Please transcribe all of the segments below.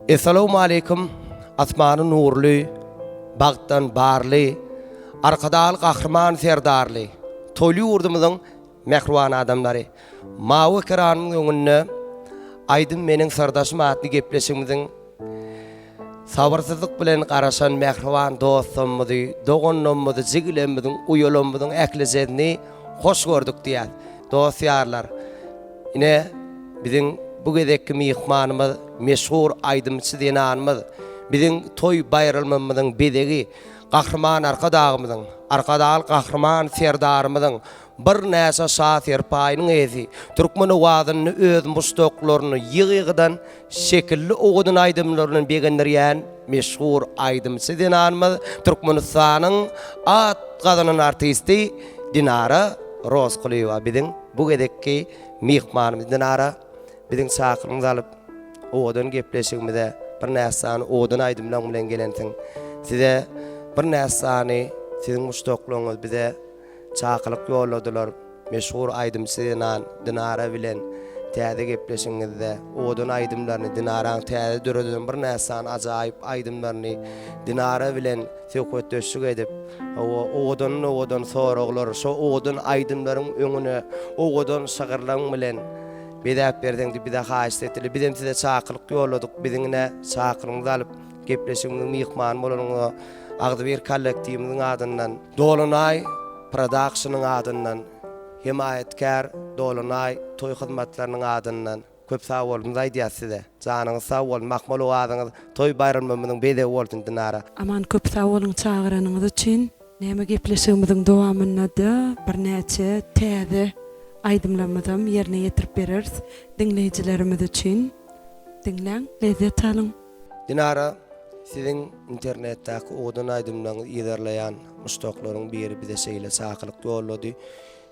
Esselamu aleyküm. Asmanın nurlu, bagtan barlı, arkadal kahraman serdarlı, toylu yurdumuzun mehruvan adamları. Mavi kiranın önünde aydın menin sardaşım adlı gepleşimizin sabırsızlık bilen qaraşan mehruvan dostummuzu, doğunnummuzu, zigilemizin, uyulumuzun eklezedini hoş gördük diýär. Dost ýarlar. Ine bizim bu gedekki mihmanymyz meşhur aydymçy denanymyz. Bizim toy bayralmamyzyň bedegi kahraman arkadağımyzyň, arkadal kahraman serdarymyzyň bir näse şahyr paýynyň ezi türkmen owazyny öz mustoklaryny ýygydan şekilli oğudun aydymlaryny begendirýän meşhur aydymçy denanymyz Türkmenistanyň at gazanan artisti Dinara Rozquleva bizim bu gedekki mihmanymyz Dinara bizim çakyrymyzy alyp oğudun gepleşigimizde bir näsany oğudun aydymlaryň bilen gelensiň size bir näsany sizin mustoklaryňyz bize çakylyk ýolladylar. Meşhur aydymçy Dinara bilen täze gepleşiňizde oğudun aydymlaryny Dinaraň täze döredin bir näsany ajaýyp aydymlaryny Dinara bilen söhbetdeşik edip oğudun soraglar şo oğudun aydymlaryň öňüne oğudun şagyrlaryň bilen bedäp berdiňdi bize haýyş etdi. Bizim size çakylyk ýolladyk. Biziňne çakyrymyzy alyp gepleşigimiň mihman bolanyňy Agdyber kollektiwimiň adyndan Dolunay Production'ın adından, himayetkar Dolunay toy hyzmatlarynyň adından köp sag bolmaly diýär size. Janyňyz sag bol, makmal owazyňyz toy bayramymyzyň bede bolsun Dinara. Aman köp sag boluň çagyranyňyz üçin näme gepleşigimiziň dowamyna da bir näçe täze aydymlamyzam ýerine ýetirip bereriz. Dinleýijilerimiz üçin dinläň, lezzet alyň. Dinara, sizin internetdäki oğudun aydymlaryny ýerleýän mustoklaryň biri bize şeýle çakylyk ýollady.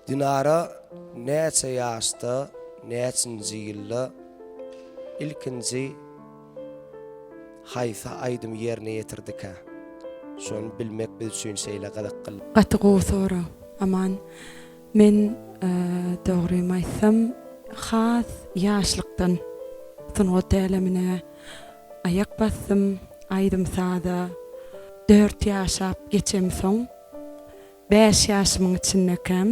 Dinara näçe ýaşda, näçinji ýylda ilkinji haýsa aydym ýerine ýetirdika. Şonu bilmek biz üçin şeýle gadak kıl. Gatygy sora. Aman men dogry aýtsam has ýaşlykdan sungat elemine ayak bassym. Aydym sada 4 ýaşap geçem soň 5 ýaşymyň içindekam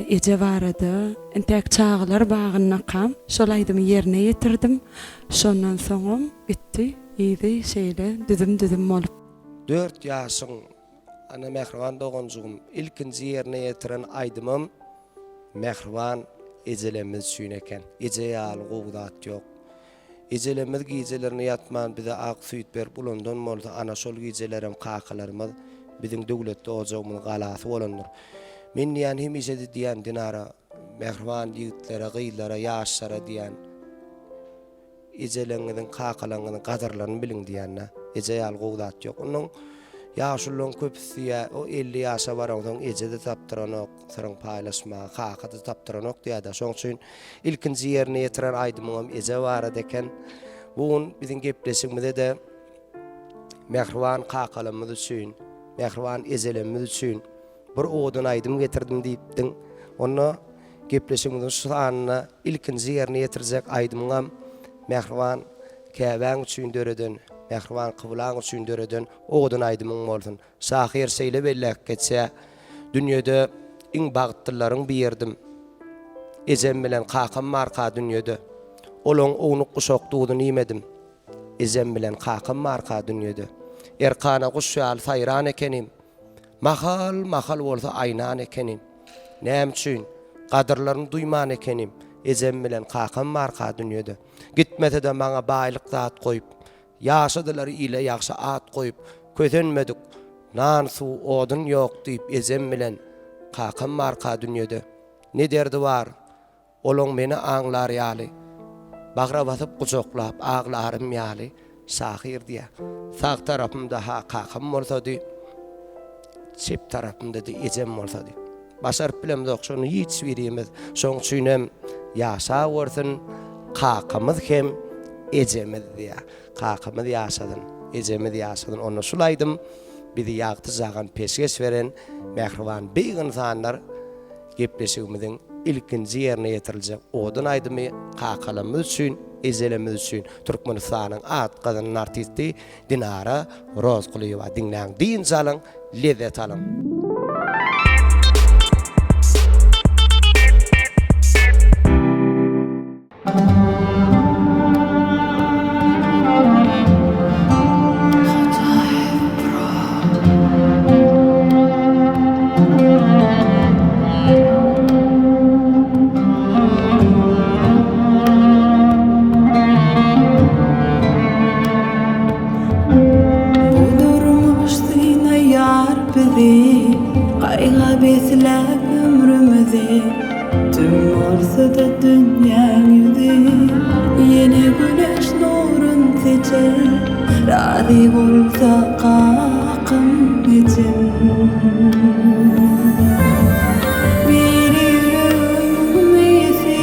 eje barady entek çağlar bagyna kam şol aydym ýerine ýetirdim. Şondan soňam bitdi, ýygy şeýle düzüm bolup 4 ýaşyň ana mehriban dogunjugum ilkinji ýerine ýetiren aydymym mehriban ejelemiz üçin eken. Eje ýaly gowdat ýok. Ejelerimiz gijelerini yatman bize ak süýt berip bulandan bolsa ana şol gijelerim kakalarymyz bizim döwletde ojagymyň galasy bolandyr. Men ýani hemişe diýen Dinara mehriban ýigitlere, gyýlara, ýaşlara diýen ejeleriňiziň kakalarynyň gadarlaryny biliň diýenne. Eje ýaly gowdat ýok. Onuň ýaşulyň köpüsi o 50 ýaşa barandan ejede tapdyranok, syryň paýlaşma, kakada tapdyranok diýär. Şoň üçin ilkinji ýerine ýetiren aydymyň eje barada eken. Bugun biziň gepleşigimizde de mehriban kakalymyz üçin, mehriban ejelerimiz üçin bir oğudun aydym getirdim diýipdiň. Onu gepleşigimiziň şanyna ilkinji ýerine ýetirjek aydymyň mehriban käbäň üçin döreden mehriban kıblaň üçin döreden oğudun aydymyň bolsun. Şahyr şeýle bellek geçse dünýede iň bagtlylaryň birdim. Ejem bilen kakam marka dünýede. Olaň oňuq guşakdygyny nimedim. Ejem bilen kakam marka dünýede. Erkana guşýal saýran ekenim. Mahal bolsa aýnan ekenim. Näme üçin? Gadyrlaryny duýman ekenim. Ejem bilen kakam marka dünýede. Gitmese de maňa baýlyk zat goýup ýaşadylar ile ýaşa at goýup közenmedik. Nan suw odun ýok diýip ejem bilen kakam marka dünýede. Ne derdi var? Olaň meni aňlar ýaly. Bagra basyp guçaklap aglarym ýaly şahyr diýär. Sag tarapymda kakam bolsady, çep tarapymda da ejem bolsady. Başaryp bilemdi şonu hiç berýemiz. Şoň üçin hem ýaşa bolsun kakamyz hem ejemiz diýär. Kakamyz ýaşadyn, ejemiz ýaşadyn. Onu şulaydym bizi ýagty jagan peşgeç beren mehriban beýin zanlar gepleşigimiziň ilkinji ýerine ýetirilje. Odan aýdymy kakalamyz üçin, ezelemiz üçin Türkmenistanyň atgadan artisti Dinara Rozgulyeva dinläň. Din jalyň, lezzet alyň. Qayga beslep ömrümüzi tüm ortada dünya yüzü yeni güneş nurun seçer razı bolsa kakım için bir yüreğim iyisi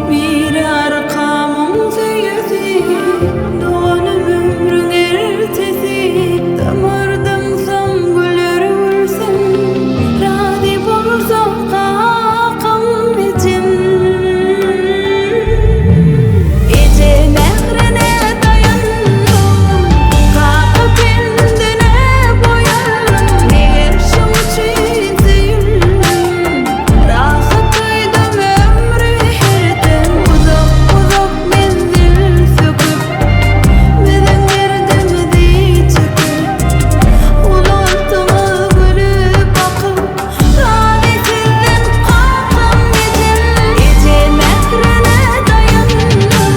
bir arkamın söyüsi doğanım ömrün ertesi damardım son güller ölsün razı bolsa kakım için ece nehrine dayandım kakı kendine boyandım neger şun için sevildim rahat duydum ömrü herden uzak menzil söküp beden derdimizi çekip ulartıma gülüp bakıp radisinden kakım için ece nehrine dayandım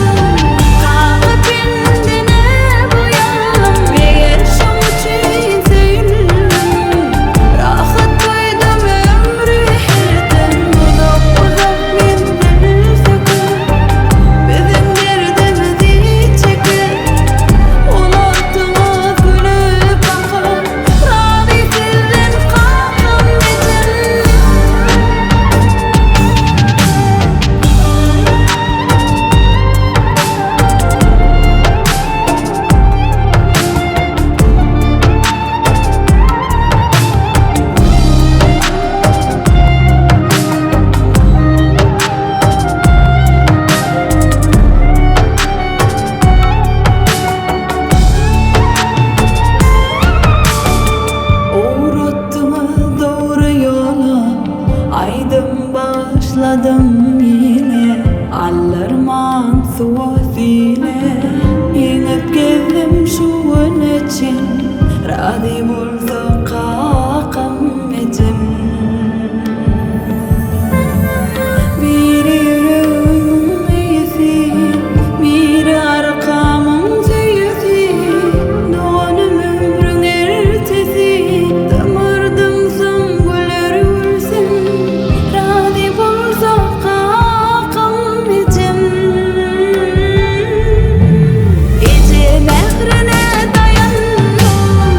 kakı kendine boyandım neger şun için sevildim rahat duydum ömrü herden uzak menzil söküp beden derdimizi çekip ulartıma gülüp bakıp radisinden kakım için uğrattığımı doğru yola aydım başladım yine allarman suasile yenip geldim şu an için razı bolsa kakam için bir yüreğim iyisi bir arkamın söyüsi doğanım ömrün ertesi damardım son güller ölsün razı bolsa kakam için ece nehrine dayandım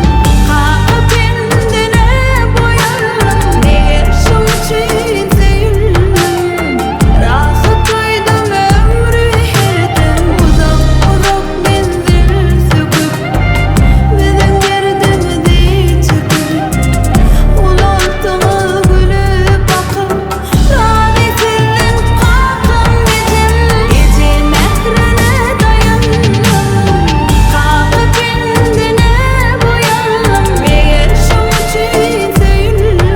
kakı kendine boyandım neger şun için sevildim rahat duydum ömrü herden uzak menzil söküp beden derdimizi çekip ulartıma gülüp bakıp radisinden kakım için ece nehrine dayandım kakı kendine boyandım neger şun için sevildim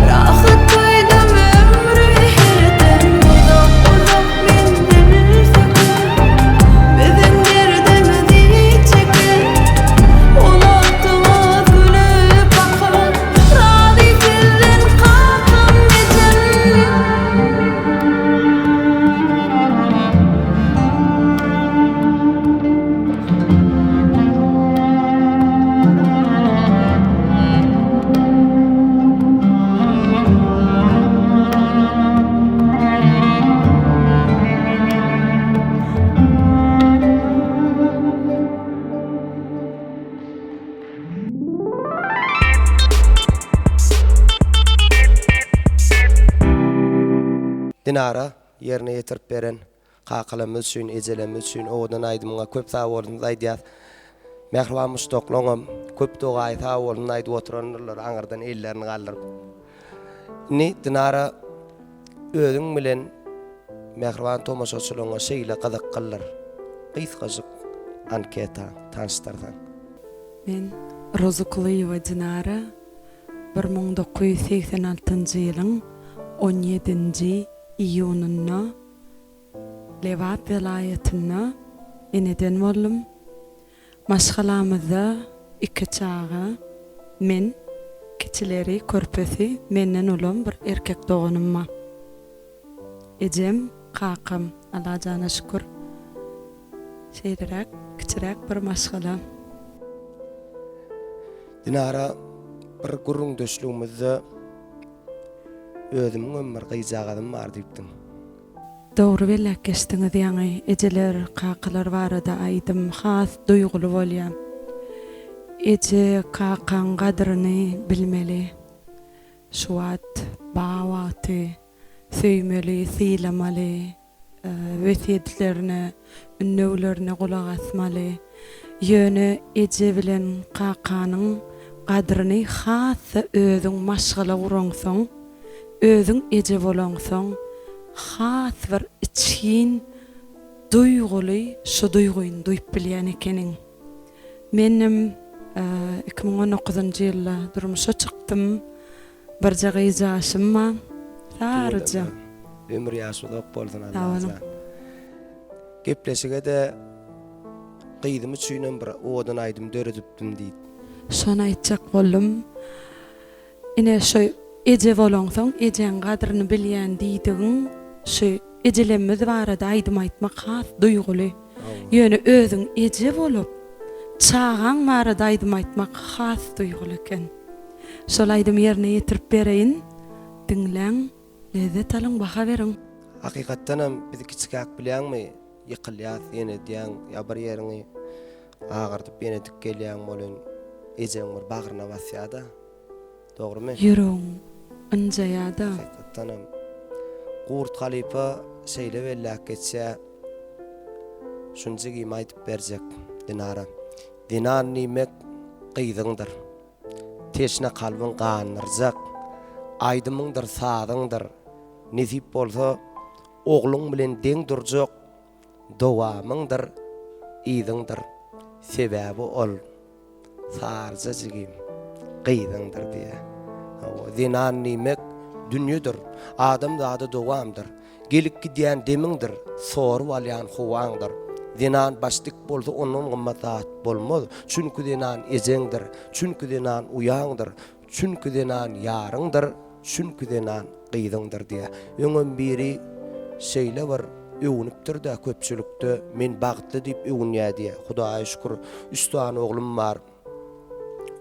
rahat duydum ömrü herden uzak menzil söküp beden derdimizi çekip ulartıma gülüp bakıp radisinden kakım için Dinara yerine yetirip beren kakalamyz üçin, ezelemiz üçin odan aýdymyňa köp sag boldyňyz aýdýar. Mehriban Mustaqlaňam köp dogaý sag boldyň aýdyp oturanlar aňyrdan ellerini galdyryp. Ni Dinara özüň bilen mehriban tomaşaçylygyňa şeýle gadak gallar. Gysgasyk anketa tanıştyrdan. Men Roza Kuliýewa Dinara 1986 ýylyň 17-nji iýununda Lewat vilayatyna eneden boldum. Maşgalamyzda 2 çağa men kiçileri körpesi menden ulam bir erkek doğanymma. Ejem kakam Allah jana şükür. Şeýleräk kiçiräk bir maşgala. Dinara bir gurrun döşlüğümizde özümün ömür gyýjagadym bar diýipdim. Dogry belläk geçdiňiz ýaňy ejeler kakalar barada aýdym has duýguly bolýar. Eje kakan gadryny bilmeli. Şu wagt bawaty söýmeli, syýlamaly, wesiýetlerine, ünnewlerine gulak asmaly. Ýöne eje bilen kakanyň gadryny has özüň maşgala guransoň, özüň eje bolansoň, has bir içkin duýguly şu duýguny duýup bilýän ekeniň. Menim 2019-njy ýylda durmuşa çykdym. Bir jaga ýaşymma sarıca. Ömür ýaşulap boldun Sağ olun. Allah. Gepleşige de gyýdym üçin bir odan aýdym döredipdim diýip. Şonu aýtjak boldum. Ine şu eje bolansoň, ejeň gadryny bilýän diýdigiň şu ejelemmiz barada aýdym aýtmak has duýguly. Ýöne özüň eje bolup çağan barada aýdym aýtmak has duýguly eken. Şol aýdym ýerine ýetirip bereýin. Diňleň, lezzet alyň, baha beriň. Hakykatdan hem bizi kiçikak bilýärmi? Ýykylýas ýene diýen ýa bir ýeriňi agyrdyp ýene dik gelýän bolan ejeň bir bagyryna basýada. Dogrymy? Ýüregiň ynjaýada. Hakykatdan hem Gurt Halipa şeýle belläk geçse şunja gym aýdyp berjek Dinara. Dinar nimek gyýdyňdyr. Teşne kalbyň ganyrjak. Aýdymyňdyr, sadyňdyr. Nesip bolsa ogluň bilen deň durjak. Dowamyňdyr, ýydyňdyr. Sebäbi ol sarja jigim gyýdyňdyr diýe. Dinar nimek dünýedir. Adam da ady dowamdyr. Gelip gidýän demiňdir. Sorup alýan howaňdyr. Dinan başlyk bolsa onuň gymmatat bolmaz. Çünki dinan ejeňdir. Çünki dinan uýaňdyr. Çünki dinan ýaryňdyr. Çünki dinan gyýdyňdyr diýe. Öňem biri şeýle bir öwünipdir da köpçülikde men bagtly diýip öwünýär diýe. Hudaýa şükür 3 tane oglum bar.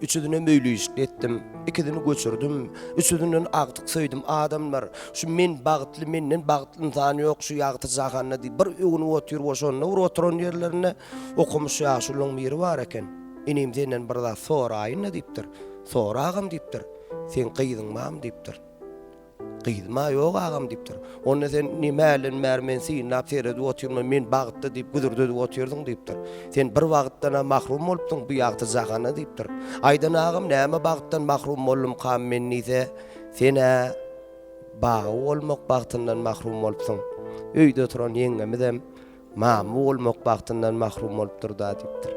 Üçüdüne möýlüýüşlik etdim. Ikidini göçürdüm. Üçüdünden agtyk söýdüm. Adamlar şu men bagtly, menden bagtly insan ýok şu ýagty jahanyna diýip bir öwünü otyr boşanyna oturan ýerlerine okumuş ýaşulyň biri bar eken. Inim senden bir da soraýyn diýipdir. Soragam diýipdir. Sen gyýdyňmam diýipdir. Gyýdma ýok agam diýipdir. Onda sen nimälen mermen synap teredi otyrma men bagtly diýip güdürde otyrdyň diýipdir. Sen bir wagtdan mahrum bolupdyň bu ýagty jahanyna diýipdir. Aýdan agam näme bagtdan mahrum boldum kam men nize sene bagy bolmak bagtyndan mahrum bolupsyň. Öýde oturan ýeňemizem mamy bolmak bagtyndan mahrum bolupdyr da diýipdir.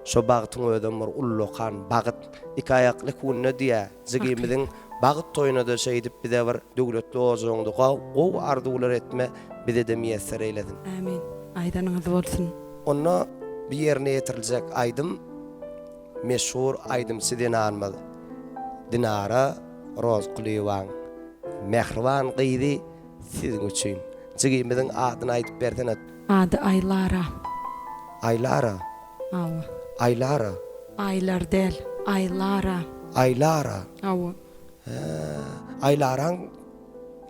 Şo bagtyň ödem bir ullukan bagyt iki ayakly kunna diýe jigimiziň bagyt toýuna da şeýdip bize bir döwletli ojaňdy gow arzular etme bize de miýesser eýledin. Amin. Aýdanyňyz bolsun. Onda bir ýerine ýetiriljek aýdym meşhur aýdym Dinara Dinara Roza Kuliýewa mehriban gyýdy siziň üçin. Jigimiziň adyny aýdyp berdiňiz. Ady Aylara. Aylara. Awa. Aylara. Aylar del. Aylara. Aylara. Awa. Aylaran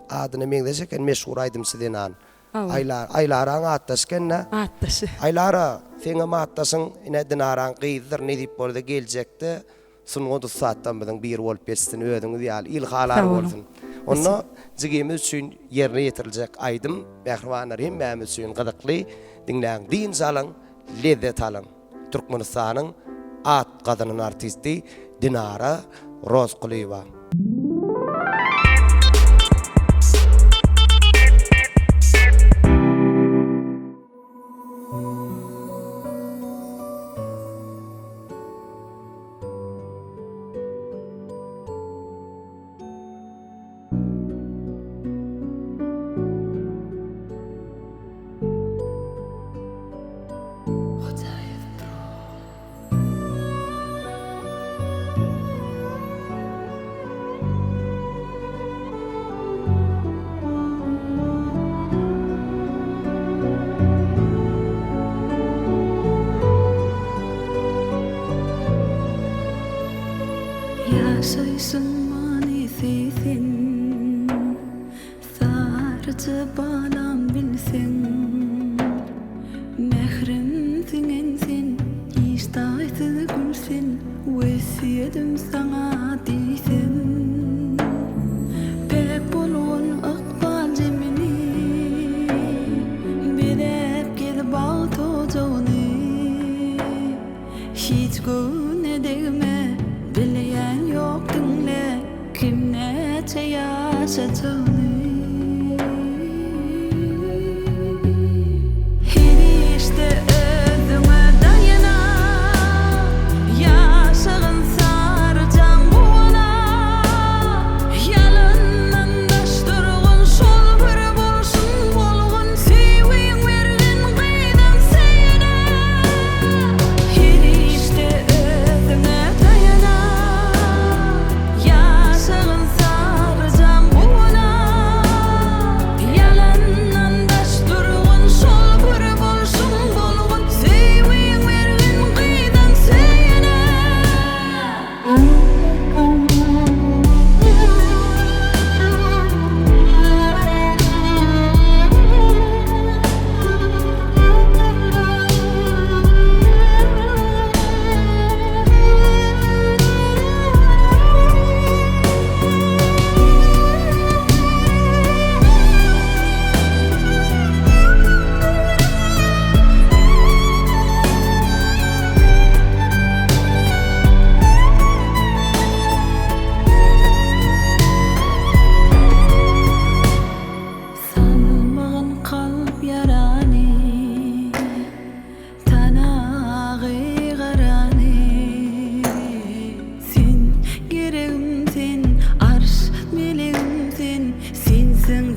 adyny meňdesek meşhur aýdym Dinara. Awa. Aylaran atdaşken ne? Atdaşy. Aylara, seňe atdaşyň ine Dinaran gyýdyr ne diýip boldy geljekde. Sunuň 30 saatdan bilen bir bolup geçsin ödüňiz ýaly ilhalar bolsun. Onda jigimiz üçin ýerine ýetiriljek aýdym mehribanlar hem mämiz üçin gydykly diňläň diň salyň, lezzet alyň. Türkmenistanyň at gadynyň artisti Dinara Roza Kuliýewa. yaşaysın manisisin sarıcı balam bilsin mehrimsin ensin iştahı gülsin vesiyetim sana değilsin pek bulun akbal cemini bilep gidip bağtocağını hiç güne değme bileyen yok dinle kim neçe yaşatığını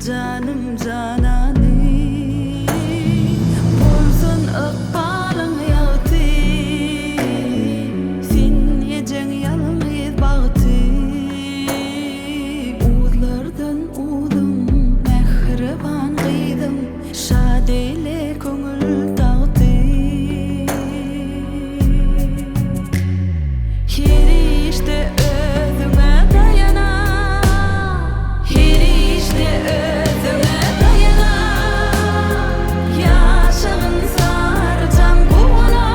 canım cananı bolsun ıkbalın yağdı sen yecen yalnız bağıtı uğlardan uğdum mehriban kıydım şadeyle köngül dağıtı yeri işte özüme dayana yeri işte özüme dayana yaşağın saracağım buğuna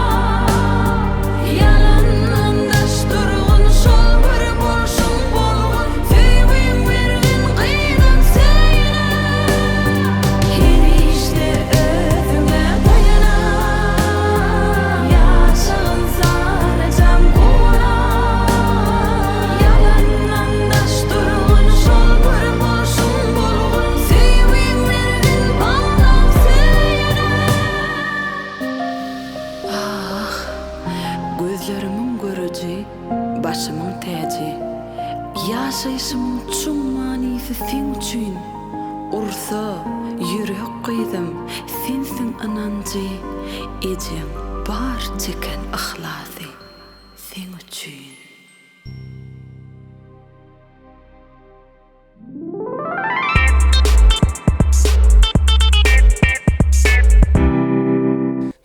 yalanlandaş durgun şol bir bolşun bolğun süýgüň bergin kıydım seyine yeri işte özüme dayana yaşağın saracağım buğuna yalanlandaş durgun şol bir bolşun bolğun süýgüň bergin bağlam seyine ah gözlerimin görüci başımın täji yaşaýşymyň çuň manysy sen üçin ursa ýürek kıydım sensin anancı ejem bar çeken ahlasy sen üçin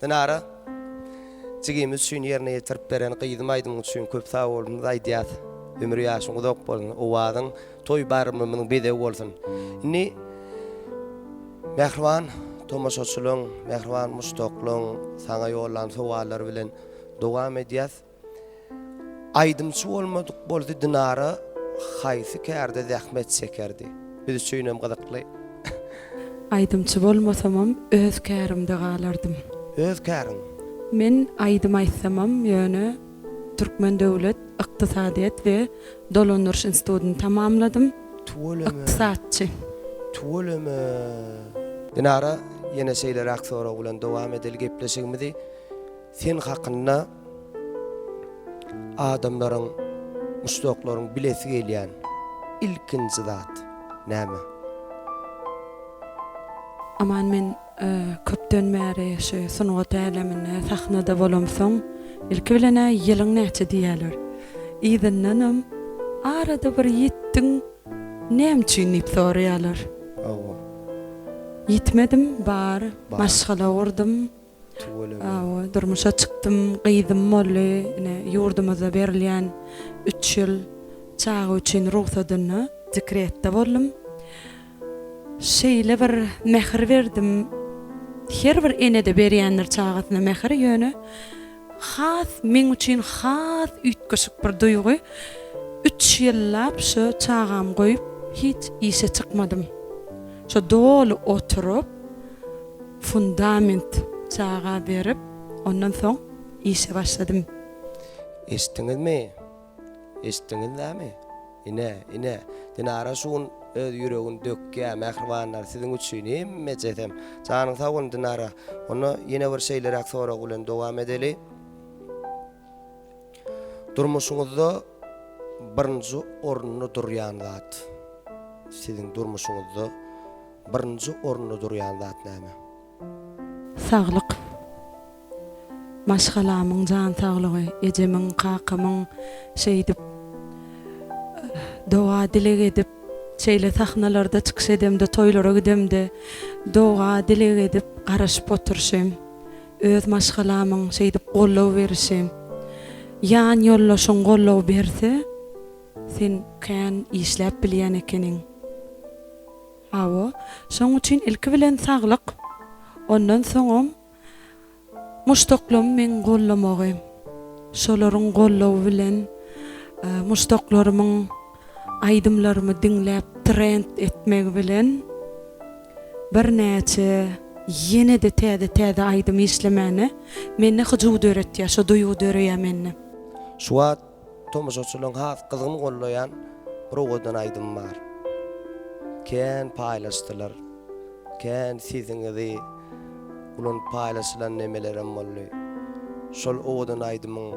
Dinara çigimiz üçin ýerine ýetirip beren gyýdym aýdym üçin köp sag bolun aýdýas. Ömür ýaşyň uzak bolsun, owadyň toý barmynyň bede bolsun. Inni mehriban tomaşaçylyň, mehriban muştaklyň saňa ýollan sowallar bilen dowam edýäs. Aýdymçy bolmadyk boldy Dinara haýsy kärde zähmet çekerdi. Biz üçin hem gyzykly. Aydımçı bolmasamam öz kärimde galardım. Öz käriň. Men aýdym aýtsamam ýöne Türkmen Döwlet Ykdysadyýat we Dolandyryş institutyny tamamladım. Tuweleme. Ykdysatçy. Tuweleme. Dinara ýene şeýler aksora bilen dowam edeli gepleşigimizi sen hakynda adamlaryň muşdoklaryň bilesi gelýän ilkinji zat näme? Aman men köpden bäri şu sunugat älemine sahnada bolamsoň ilki bilene ýylyň näçe diýerler. Ýygynnanam arada bir ýitdiň näme üçin diýip soraýarlar. Awa. Ýitmedim bar, maşgala gurdum. Tuweleme. Awa durmuşa çykdym, gyýdym molly, ýurdumyza berilýän 3 ýyl çağı üçin ruhsadyny zikretde boldum. Şeýle bir mehir berdim. Her bir enede berýänler çağatyna mehir ýöne. Has men üçin has üýtgeşik bir duýgy. 3 ýyllap şu çağam goýup hiç işe çykmadym. Şu dolu oturup fundament çağa berip ondan soň işe başladym. Estiňizmi? Estiňizmi? Ine. Dinara şuň öz ýüregin dökkä mehribanlar siziň üçin hemme jedem. Janyň sag bolun Dinara. Onu ýene bir şeýlerek sonra bilen dowam edeli. Durmuşuňyzda birinji orunny durýan zat. Siziň durmuşuňyzda birinji orunny durýan zat näme? Saglyk. Maşgalamyň jan saglygy, ejemiň, kakymyň şeýdip doğa dilek edip şeýle sahnalarda çykyş edemde, toýlara gidemde, doğa dilek edip garaşyp oturşym. Öz maşgalamyň şeýdip gollaw berişim. Yan ýollaşyň gollaw berse, sen kän işläp bilýän ekeniň. Hawa, şoň üçin ilki bilen saglyk, ondan soňam muştaklym men gollamagy. Şolaryň gollaw bilen muştaklarymyň aýdymlarymy diňläp trend etmek bilen bir näçe ýene-de täze aýdym işlemäni menne hyjud öğretdi, şo duýgu öğretýär menne. Şuat tomaşaçylyň has gyzyny gollaýan bir owadan aýdym bar. Kän paýlaşdylar. Kän siziňizi ulan paýlaşylan nemelerem boldy. Şol owadan aýdymyň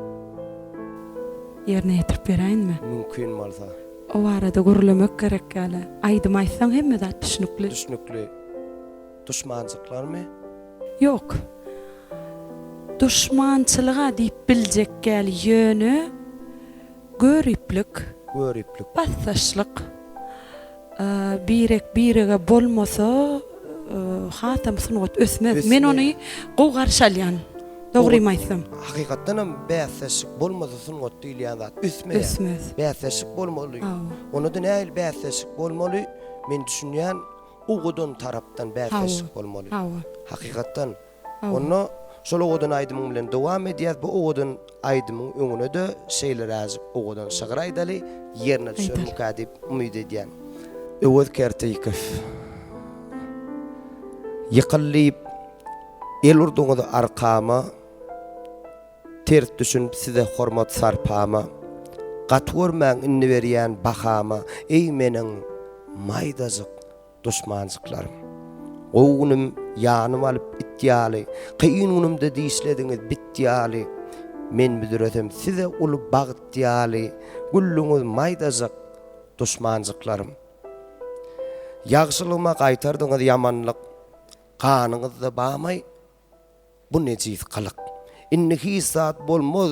Ýerine ýetirip beräýinmi? mümkin bolsa. O arada gurulamak gerek gäle. Aýdym aýtsaň hemme zat düşnükli. Düşnükli. Düşmançyklarmy? Yok. Düşmançylyga diýip biljek gäl ýöne göriplik, Göriplik. bassaşlyk, birek birege bolmasa hatam sunugat ösmez. Men ony gow garşalýan. Dogrymy aýtsam. Hakykatdan hem bäseslik bolmasa sunugat diýilýän zat üsmeýär. Ösmez. Bäseslik bolmaly. Aw. Onu da näil bäseslik bolmaly? Men düşünýän ugudan tarapdan bäseslik bolmaly. Hawa. Hakykatdan. Aw. Onu şol ugudan aýdymyň bilen dowam edýär. Bu ugudan aýdymyň öňüne de şeýler äzip ugudan şygyr aýdaly, ýerine düşürmek diýip umyt edýän. Öwet Kerteýew. Ýykyllyp el urduňyzy arkama ters düşünüp size hormat sarpama, gatwurmaň inni berýän bahama, ey meniň maýdazyk düşmançyklarym. Oğunum yanım alıp itdiýaly, kıyınunumda diýislediňiz bitdiýaly, men bilýärem size uly bagyt diýaly, güllüňiz maýdazyk düşmançyklarym. Ýagşylygyma gaýtardyňyz ýamanlyk, kanyňyzda bamay, bu nejis kalyk. Inni hisat bolmaz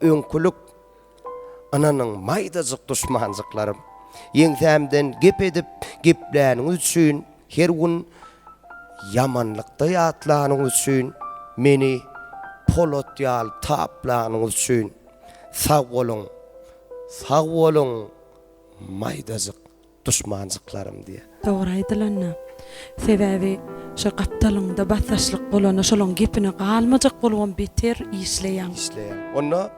öňkülük, ananyň maýdazyk düşmançyklarym. Ýeňsämden gep edip gepläniňiz üçin her gün yamanlykda ýatlanyňyz üçin, meni polot ýal taplanyňyz üçin sag bolun maýdazyk düşmançyklarym diýe. Dogry aýdylanna. Sebäbi şu gapdalyňda bassaşlyk bolan, şolaň gepini galmajak bolan beter işleýän. Onu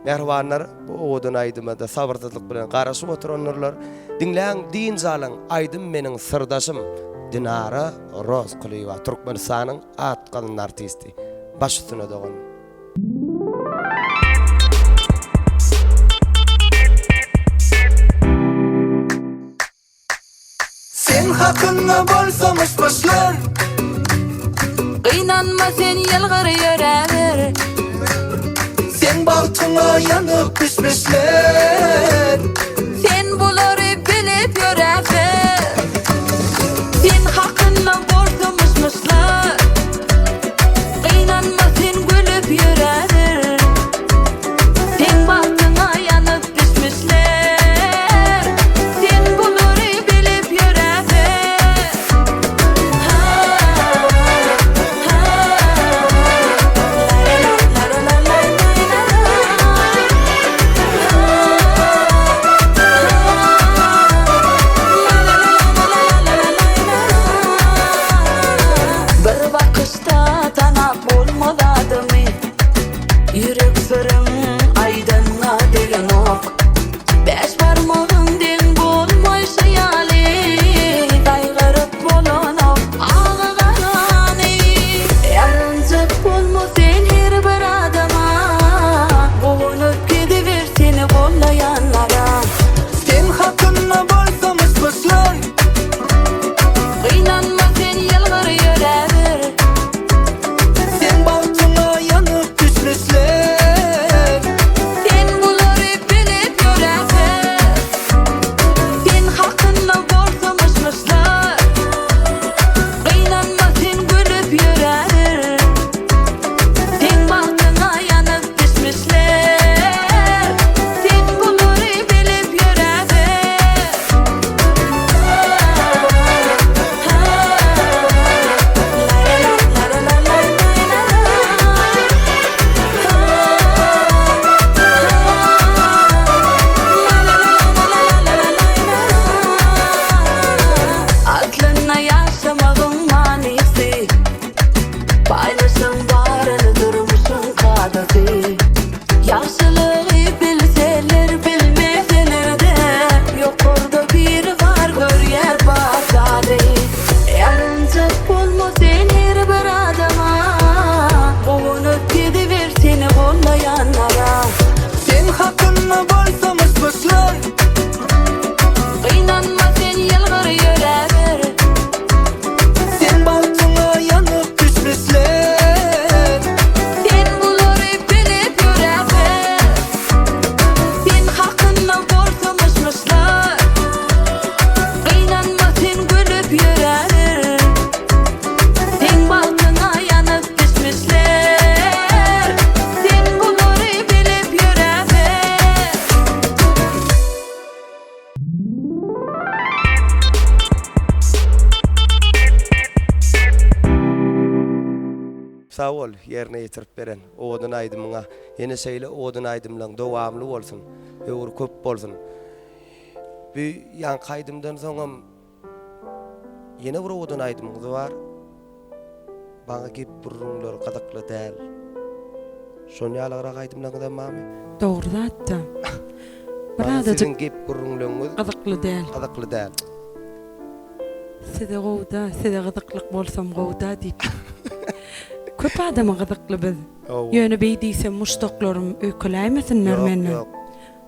mehribanlar bu owadan aýdymada sabırsyzlyk bilen garaşyp oturanlar dinläň diň zalyň aýdym meniň sırdaşym Dinara Rozqulova, Türkmenistanyň atqan artisti. Baş üstüne dogan. Sen hakkında bolsamış başlar, Qynanma sen yalgar ýöräber. sen bagtyňa ýanyp pişmişler. Sen bulary bilip ýöräber. Sen hakkında bolsamışlar, Qynanma sen gülüp ýöräber. Sen bagtyňa ýanyp pişmişler. Sen bulary bilip ýöräber. Yürek sırrın aydınla degen ok. Beş parmağın den bolmoysa yali. Daygırıp bolana ağa garani. Yarıncık bolmo sen her bir adama. Boğunup gidiver seni bollayanlara. Sen hakkında bolsamışmışlar. Kıynanma sen yılgır yörever. Sen baltına yanıp düşmüşler. Sen buları bilip yörever. Sen hakkında borsamışmışlar. Kıynanma sen gülüp yörever. Sen bahtına yanıp düşmüşler. Sen buları bilip yörever. Aklına yaşamağın manisi. Paylaşın varını durmuşun kadası. Yaşlılığı bilseler bilmeseler de. Yok orada biri var gör yer basadı. Yarıncık bolma sen her bir adama. Boğunup gidiver seni bollayanlara. Sen hakkında bolsamışmışlar. Kıynanma sen yılgır yörever. Sen baltına yanıp düşmüşler. Sen buları bilip yörever. Sen hakkında borsamışmışlar. Kıynanma sen gülüp yörever. Sen baltına yanıp düşmüşler. Sen buları bilip yörever. Sağ ol, yerine yetirip beren. Odun aydımına, yine seyle odun aydımlan dowamlı bolsun. Öwür köp bolsun. Bu yan kaydımdan soňam yine bir odun aydymyz var. Bana gep burunlar qadakly däl. Şonu ýalara kaydymdan da mami. Doğru da. Bana Birazcık sizin gep burunlaryňyz gıdıklı değil. qadakly däl. Side gowda, side gıdıklık bolsam gowda diýip. Köp adama gıdıklı biz. Ýöne beýdise muşdoklarym öküläýmesinler meni. Yok.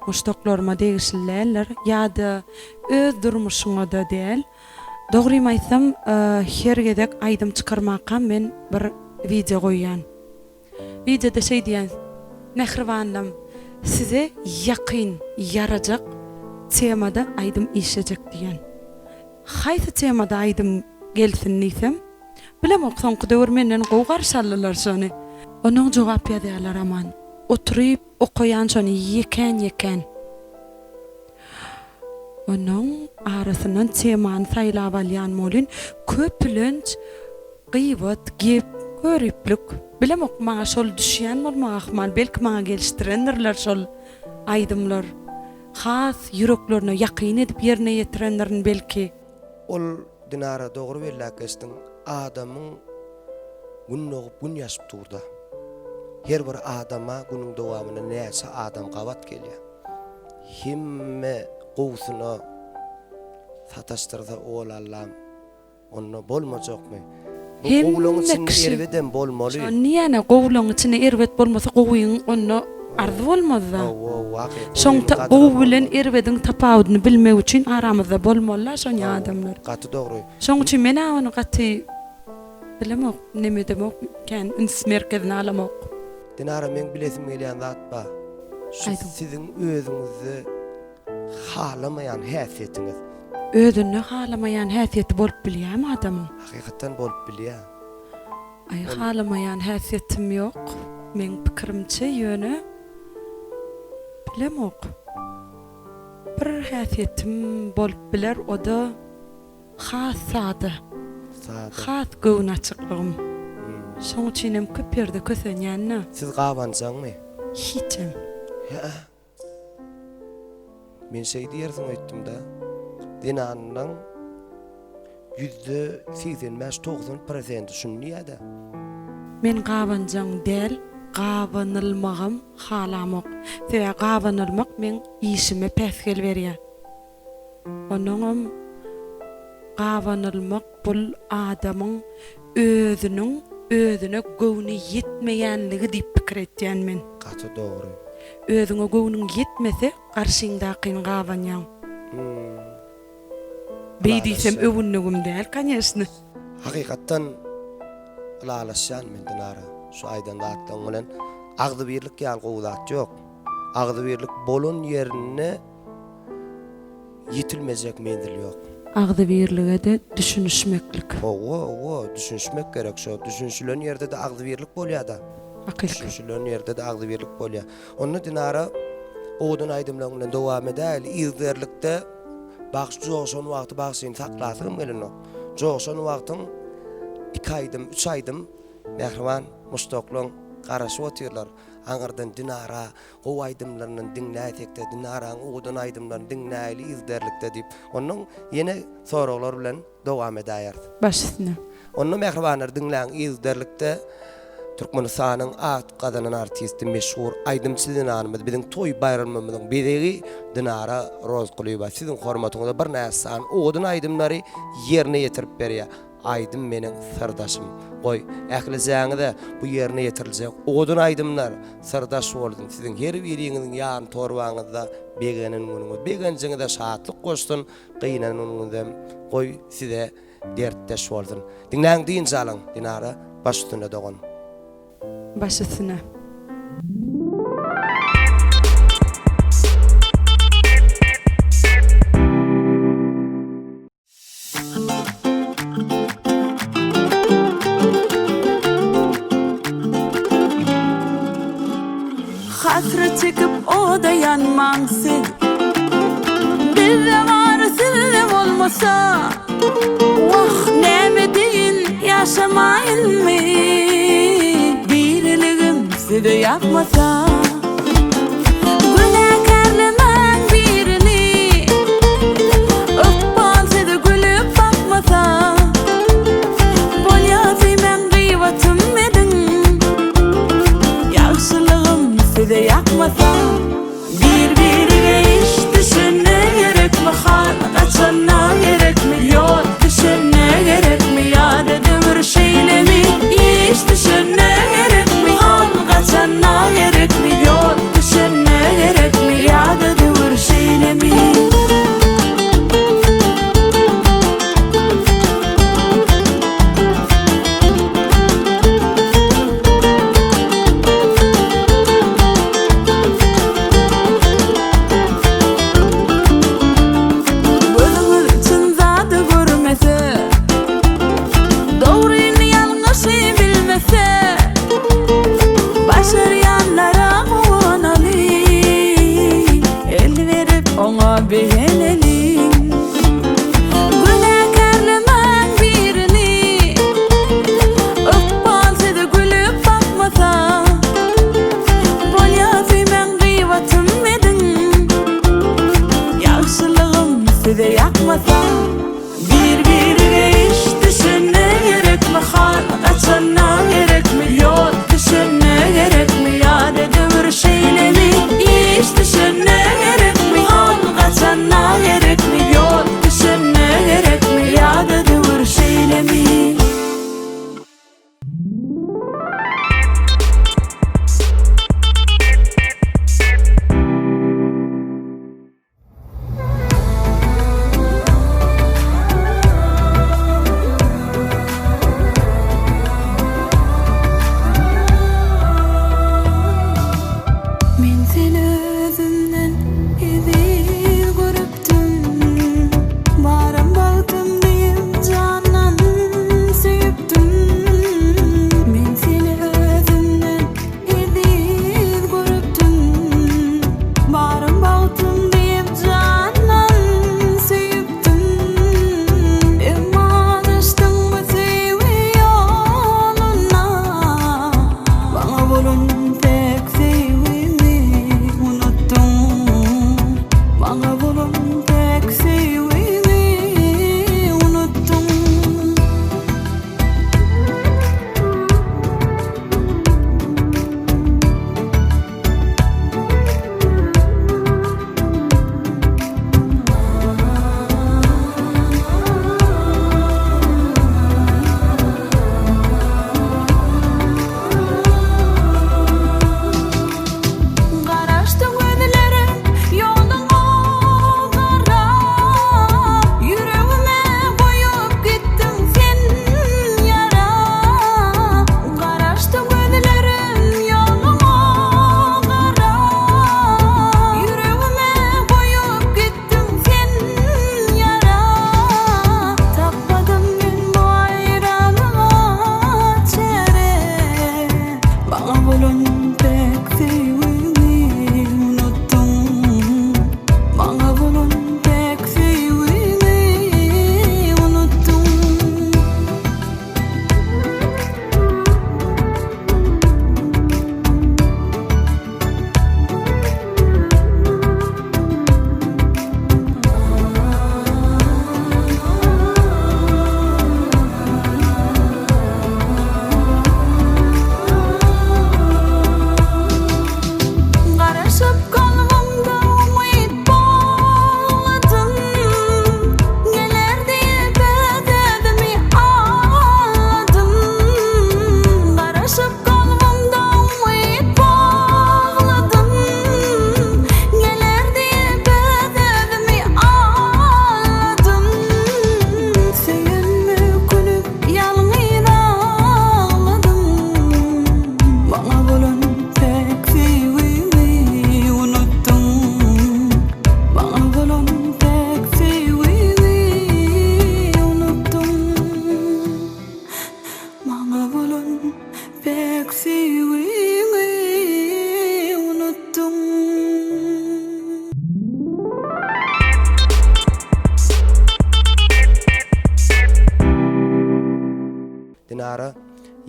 Muşdoklarıma degişillerler ýa-da öz durmuşyňa da däl. Dogrymy aýtsam, her gedek aýdym çykarmakka men bir video goýýan. Videoda şey diýen, Nähriwanam, size ýakyn yarajak temada aýdym işlejek diýen. Haýsy temada aýdym gelsin diýsem, bilemok soňky döwür menden gowy garşalylar şonu. Onuň jogap ýazýarlar aman. Oturyp okuyan şonu yeken. Onuň arasyndan temany saýlap alýan molin köplenç gıýbat, gep, görüplük. Bilemok maňa şol düşýän bolmagy ahmal, belki maňa gelişdirendirler şol aýdymlar. Has yüreklerine ýakyn edip ýerine ýetirenlerin belki. Ol dinara dogry belläkesdiň adamyň gün ogup gün ýaşyp durda. Her bir adama günüň dowamyna näçe adam gawat gelýär. Himme gowsuny sataşdyrsa ol Allah'ım onu bolmajakmy? Bu gowlaň içinde erweden bolmaly. Niýene gowlaň içine erwet bolmasa gowyň onu ardy bolmazda. Şoňta gowy bilen erwediň tapawudyny bilmek üçin aramyzda bolmalylar şoň adamlar. Gaty dogry. Şoň üçin men onu gaty bilemok, neme demok, kan üns merkezine alamok. Dinara men bilesim gelýän zat ba. Aýdym. Siziň özüňizi halamayan häsiýetiňiz Özüni halamayan häsiýeti bolup bilýärmi adamyň? hakykatan bolup bilýär. Ay halamayan häsiýetim ýok. Men pikirimçe ýöne bilemok. Bir häsiýetim bolup biler, o da has sady. Has göwn açyklygym. Şoň üçin hem köp ýerde kösenýänne. Siz gawanjaňmy? Hiçem. Men şey diýersiň aýtdym da. Dinanyň %85-90% şunu ýa-da. Men gawanjaň del, gabanylmagym halamok. Sebä gabanylmak men işime päsgel berýär. Onuňam gabanylmak bul adamyň özüne göwni yetmeýänligi diýip pikir etýän men. Gaty dogry. Özüňe göwniň yetmese garşyňdakyny gabanýan. Beýdiýsem övünnügüm däl, kanyesni. Hakykatdan lalaşan men dinara. Şu aýdan atdan bilen agdy birlik ýal gowdat ýok. Agdy birlik bolan ýerine ýetilmejek mendil ýok. Agdy birlige de düşünüşmeklik. Düşünmek gerek şo. Düşünşülen ýerde de agdy birlik bolýar da. Hakykat. Düşünşülen ýerde de agdy birlik bolýar. Onu dinara oğudun aydymlaryň bilen dowam edäl. İzlerlikde bagşy joşon wagty bagşyny saklasym gelenok. Joşon wagtyň 2 aýdym, 3 aýdym Mehriban mustaqlyň garaşy otyrlar. Aňardan dinara o aýdymlaryny dinläýekde, dinaraň oğudun aýdymlaryny dinläýli izlerlikde diýip, onuň ýene soraglar bilen dowam edýär. Başysyna. Onu mehribanlar dinläň izlerlikde Türkmenistanyň at gadanan artisti meşhur aýdymçy dinarymyz biziň toý bayramymyzyň bedegi dinara rozgulyba siziň hormatyňyzda bir näsan oğudun aýdymlary ýerine ýetirip berýär. Aydym meniň sirdaşym. Goý, ählisäňizde bu ýerine ýetiriljek oğudun aýdymlar sirdaş boldum. Siziň her biriňiziň ýan torbaňyzda begenen günüňiz, begenjiňizde şatlyk goşdun, gynanyň günüňizde goý size dertdeş boldun. Dinläň diýin jalyň, dinara baş üstüne dogan. Başysyna. Hasret çekip o da yanmansın. Bizde var sizde olmasa, vah näme deyin yaşamayın mı? Birligim size yapmasa, günakarlaman birini, öppan size gülüp bakmasa, bolyazı men gıyvatım edin, yaşlılığım size yakmasa, birbirine iş düşüne gerek mi? Hal kaçana gerek mi? Yol düşüne gerek mi? Ya dedim bir şeyle mi? İş düşüne gerek mi? Hal kaçana gerek mi? Yol düşüne gerek mi? Ya dedim bir şeyle mi?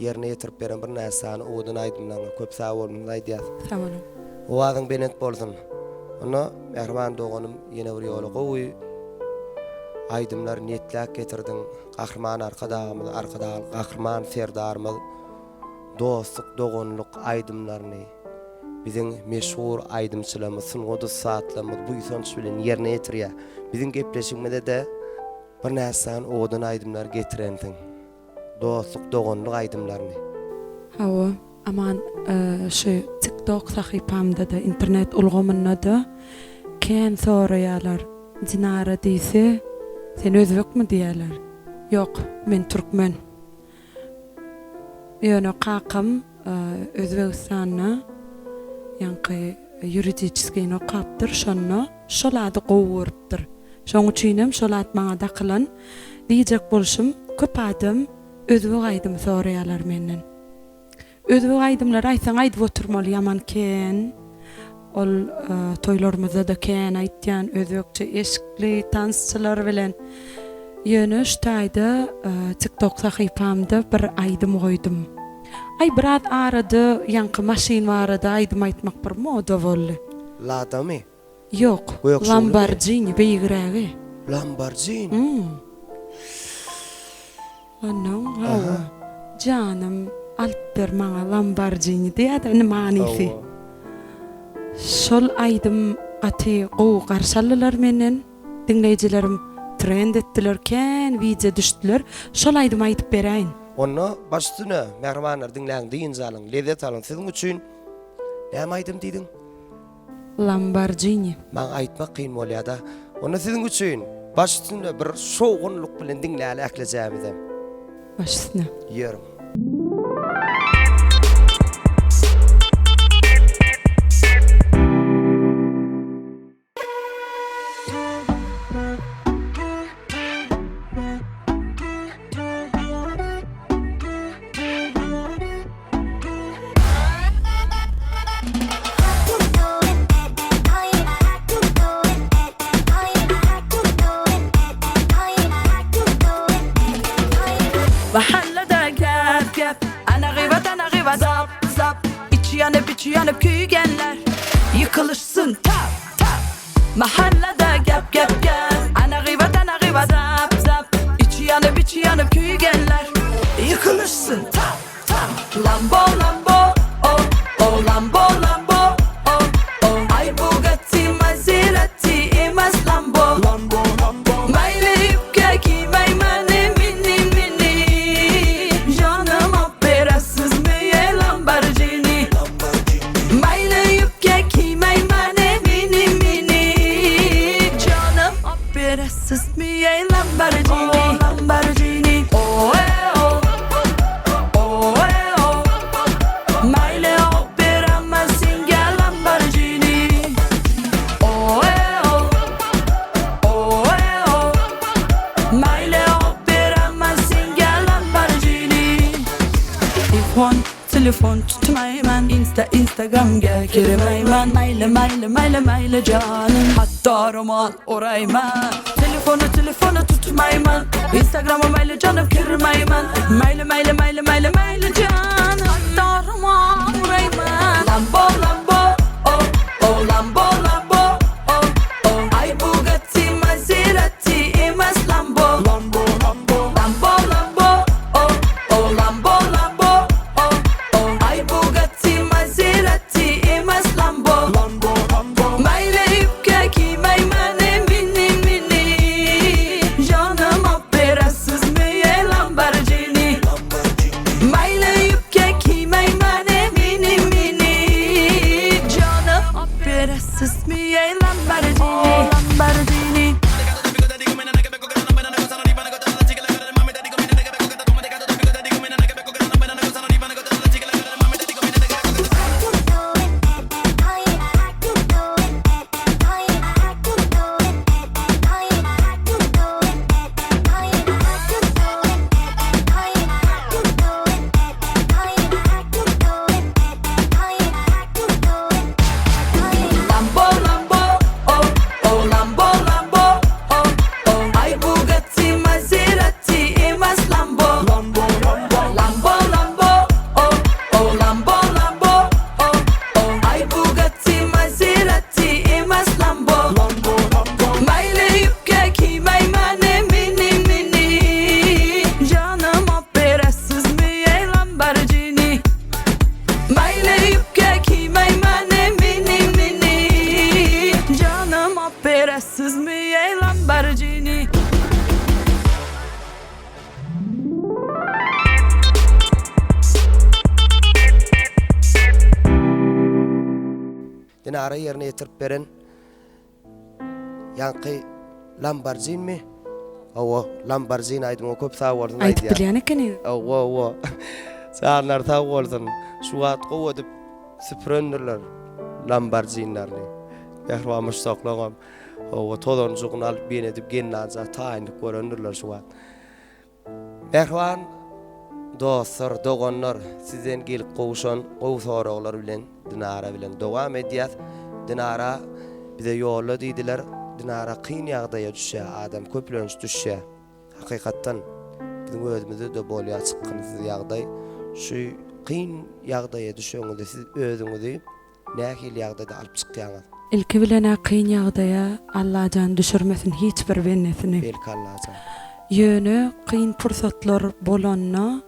yerine ýetirip beren bir näsany owadan aýdymlaňa köp sag bolmaly diýär. Sag bolun. Owazyň benet bolsun. Onu Mehriban doganym ýene bir ýoly gowy aýdymlar niýetläk getirdiň. Gahrman arkadaşymyz, gahrman serdarymyz dostluk, dogonluk aýdymlaryny biziň meşhur aýdymçylarymyz, Sungudy Saatlarymyz bu ýysonç bilen ýerine ýetirýär. Biziň gepleşigimizde de bir näsany owadan aýdymlar getirendiň. Dostluk, dogonluk aýdymlaryny. Hawa, aman şu TikTok sahypamda da internet ulgamynda da kän soraýarlar. Dinara diýse, sen özbekmi diýerler. Yok, men türkmen. Ýöne kakam Özbekistana ýanky ýuridiskiň okapdyr, şolady gowurupdyr. Şoň üçinem şolat maňa da kılan diýjek bolşum köp adam özbek aýdym soraýarlar menden. Özbek aýdymlar aýsaň aýdyp oturmaly ýaman ken. Ol toýlarymyzda da ken aýtýan özbekçe eşikli tansçylar bilen ýöne ştaýda TikTok sahypamda bir aýdym goýdum. Ay biraz arady, ýanky maşin barada aýdym aýtmak bir moda boldy. Ladamy? Yok, Lamborghini beýigrägi. Lamborghini? Anam, hawa. Canım, Alper maňa Lamborghini diýär, ne manysy? Şol aýdym gaty gowy garşalylar menen, dinleýijilerim trend etdiler, kän video düşdiler. Şol aýdym aýdyp beräýin. Onu başdyna Mehribanlar dinläň diýin zalyň, lezzet alyn siziň üçin. Näme aýdym diýdiň? Lamborghini. Maň aýtmak kyn bolýar da. Onu siziň üçin başdyna bir şowgunluk bilen dinläli äklejämizem. Başdyna. Ýerim. Mahallede gep gep, ana gıybet zap zap. İçi yanıp küygenler, yıkılışsın tap tap. Mahallede gep gep gep, ana gıybet zap zap. İçi yanıp küygenler, yıkılışsın tap tap. Lambo Lambo, oh oh Lambo Lambo, oh oh. Ay Bugatti Maserati emez Lambo Lambo Lambo. Mayle yüpke giymey mani mini mini. Canım operatsız müye Lamborghini. Mayle yüpke giymey mani mini mini. Canım operatsız müye Lamborghini. Oh Lamborghini. Oh oh. Oh oh. Mayle operamazsın gel Lamborghini. Oh oh. Oh oh. Mayle operamazsın gel Lamborghini. Telefon tutmayman, Instagram gel girmeyman. Mayle canım, hatta roman orayman. Telefonu tutmayman, Instagram'a mayle canım girmeyman. Mayle canım, hatta roman orayman. Lambo Lambo, oh oh Lambo Lambo, oh oh. Ay Bugatti Maserati emez Lambo Lambo Lambo. Lambo Lambo, oh oh Lambo Lambo, oh oh. Ay Bugatti Maserati emez Lambo Lambo Lambo. Mayle yüpke giymey mani mini mini. Canım operatsız müye Lamborghini. Mayle yüpke giymey mani mini mini. Canım operatsız müye Lamborghini. Lamborghini. Lambo Lambo, oh dinara yerine yetirip beren yankı Lamborghini mi? Owa Lamborghini aydın o köp sağ boldun Aytyp bilýän ekeni. Owa sağlar sağ boldun şu wagt gow edip süpürendirler Lamborghini'lerini Behramış saklagam owa tolon jugun alyp ben edip gennaza taýynyp görendirler şu wagt Behran dostlar, dogonlar sizden gelip gowuşan gow soraglar bilen Dinara bilen dowam edýär. Dinara bize ýolla diýdiler. Dinara kyn ýagdaýa düşýär, adam köplenç düşýär. Hakykatdan bizim özümizde de bolýar çykkynsy ýagdaý. Şu kyn ýagdaýa düşýäňizde siz özüňizi nähil ýagdaýda alyp çykýaňyz? Ilki bilen kyn ýagdaýa Allah jan düşürmesin hiç bir bennesini. Belki Allah jan. Ýöne kyn pursatlar bolanna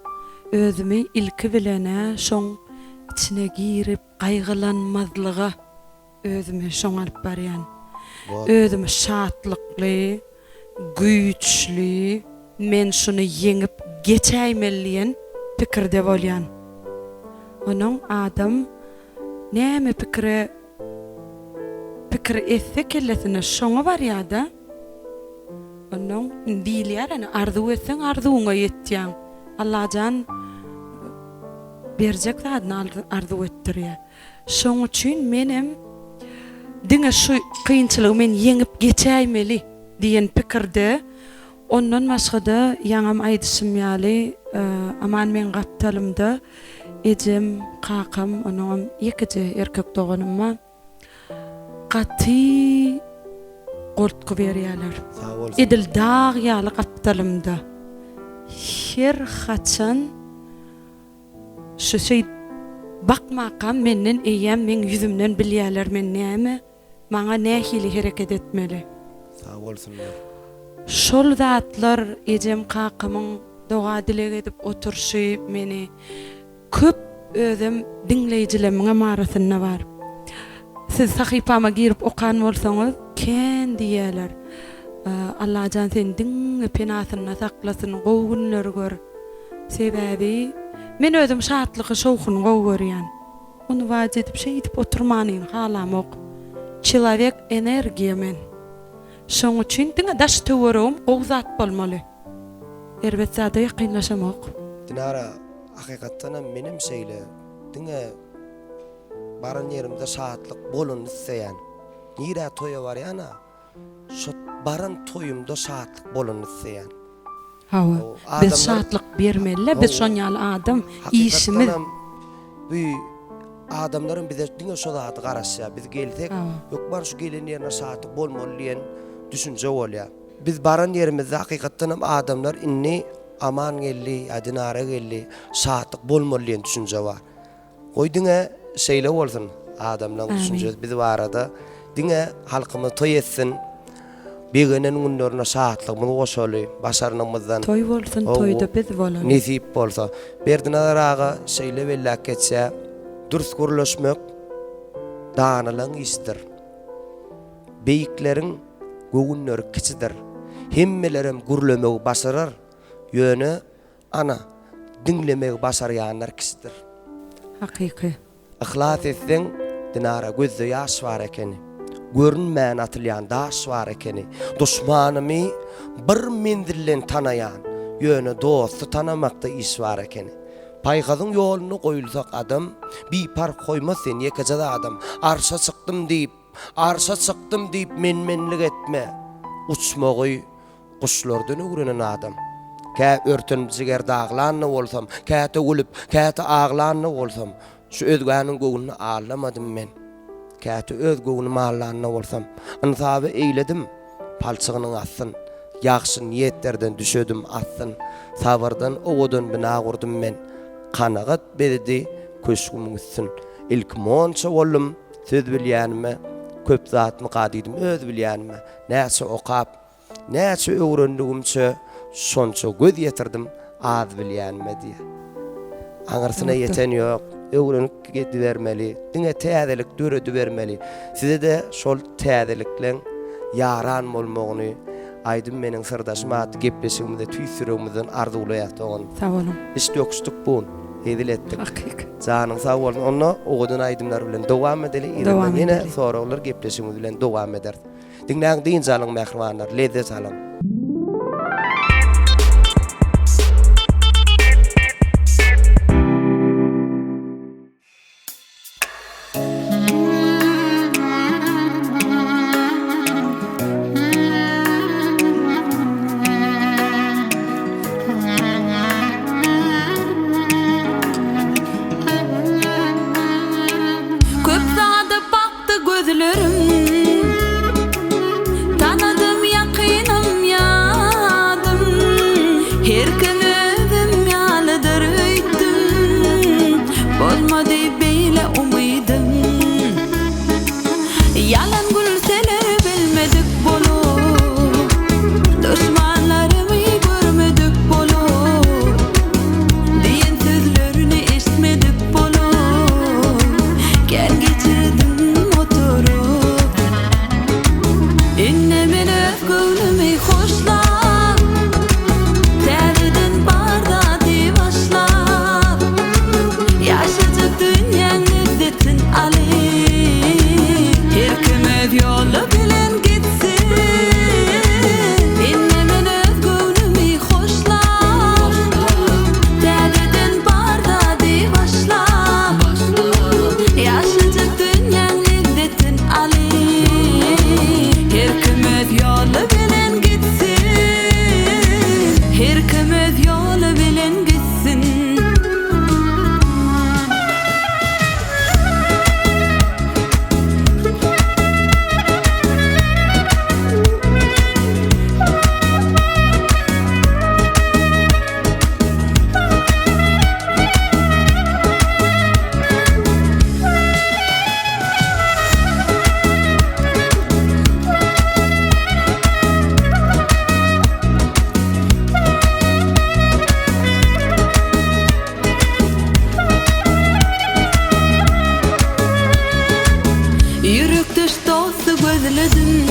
özümi ilki bilene şoň içine girip gaýgylanmazlyga özümi şoň alyp barýan. Özümi şatlykly, güýçli, men şunu ýeňip geçäýmelliýen pikirde bolýan. Onuň adam näme pikir etse kellesine şoňa barýarda. Onuň diýilýär, arzu etseň arzuňa ýetýän. Allah jan berjek zadny arzu etdirýär. Şoň üçin menem diňe şu kynçylygy men ýeňip geçäýmeli diýen pikirde ondan başga ýaňam aýdyşym ýaly aman men gaptalymda ejem kakam onuň ýekije erkek doganymma gaty gortky berýärler. Edil dağ ýaly gaptalymda her haçan şu şey bakmakam menden eýem men yüzümden bilýärler men näme maňa nähili hereket etmeli. Sağ bolsunlar. Şol zatlar ejem kakamyň doga dilek edip oturşy meni köp özüm dinleýijileriňe marasyna bar. Siz sahypama girip okan bolsaňyz ken diýerler. Allah jan sen diňe penasyna saklasyn, gowy günleri gör. Sebäbi men özüm şatlygy şowkuny gowy görýän. Onu wajy edip şey edip oturmanyň halamok. Человек энергия men. Şoň üçin diňe daş töwerim gowy zat bolmaly. Erbetsade ýakynlaşamak. Dinara hakykatdan menim şeýle diňe baran yerimde şatlyk bolun isleýän. Nire toýa barýana şu baran toýumda şatlyk bolun isleýän. Hawa. Biz şatlyk bermeli, biz şoňaly adam işimiz. Bu adamların bize diňe şu zat garaşýar. Biz gelsek, ýok bar şu gelen ýerine şatlyk bolmaly diýen düşünje bolýar. Biz baran yerimizde hakykatdan adamlar inni aman gelli, adinara gelli, şatlyk bolmaly diýen düşünje bar. Goý diňe şeýle bolsun adamlaryň düşünjesi biz barada diňe halkymy toý etsin. Begenen günlerine şatlygymy goşaly, başarnymyzdan Toy bolsun, toyda biz bolan. Nisip bolsa, berdinaraga şeýle bellak geçse, dürüst görleşmek danalyň işdir. Beýikleriň göwünleri kiçidir. Hemmelerem gürlemegi başarar, ýöne ana dinlemegi başarýanlar kiçidir. Hakyky. Ihlas etseň dinara gözde ýaş bar ekeni. Görünmän atylýan daş bar ekeni. Duşmanymy bir mendillen tanaýan, ýöne dosty tanamakda iş bar ekeni. Paýgazyň ýoluny goýulsak adam, bipar goýmaz sen ýekejede adam. Arşa çykdym diýip menmenlik etme. Uçmagy kuşlardan öwrenen adam. Kä örtün jiger dağlanny bolsam, käte gülüp, käte ağlanny bolsam, şu özgäniň göwüni ağlamadym men. Käte öz göwüni mallanny bolsam, ansaby eýledim, palçygynyň assyn, ýaxşy niýetlerden düşedim assyn, sabardan owadan bina gurdum men. Kanagat berdi köşgümüň üstün. İlk monça boldum, söz bilýänime, köp zatmy gadydım, öz bilýänime. Näçe okap, näçe öwrendigimçe şonça göz ýetirdim, az bilýänime diýe. Aňyrsyna ýeten ýok, öwrenip gedi bermeli, diňe täzelik döredi bermeli. Size de şol täzelikleň yaran bolmagyny aýdym meniň sirdaşym at gepleşigimde tüýsürümizden arzuwlaýar dogan. Sağ olun. Iş ýokşdyk bu. edil etdik. Hakykat. Janyň sag bolsun. Onu oğudun aydımlar bilen dowam edeli. Dowam Ýene edeli. soragylar gepleşigimiz bilen dowam eder. Diňläň diň jalyň mähribanlar, lezzet alan. Köp zada baktı gözlerim, tanıdım yakınım yadım. Her gün özüm yalıdır öýtdüm, bolmady beýle umydım. Yalan gülseler bilmedik bolur, düşmanlarymı görmedik bolur, diýen sözlerini eşitmedik bolur. Gel geçirdim oturup, innemin öz gönlümi hoşlap, täzeden barda başlap, yaşadık dünýäň lezzetin alyp, her kim öz ýoly bilen gitsin. Innemin öz gönlümi hoşlap, täzeden barda başlap, yaşadık dünýäň lezzetin alyp, her kim öz ýoly bilen gitsin. Her kim öz ýoly bilen gitsin. Yürek düş dostu gözledim,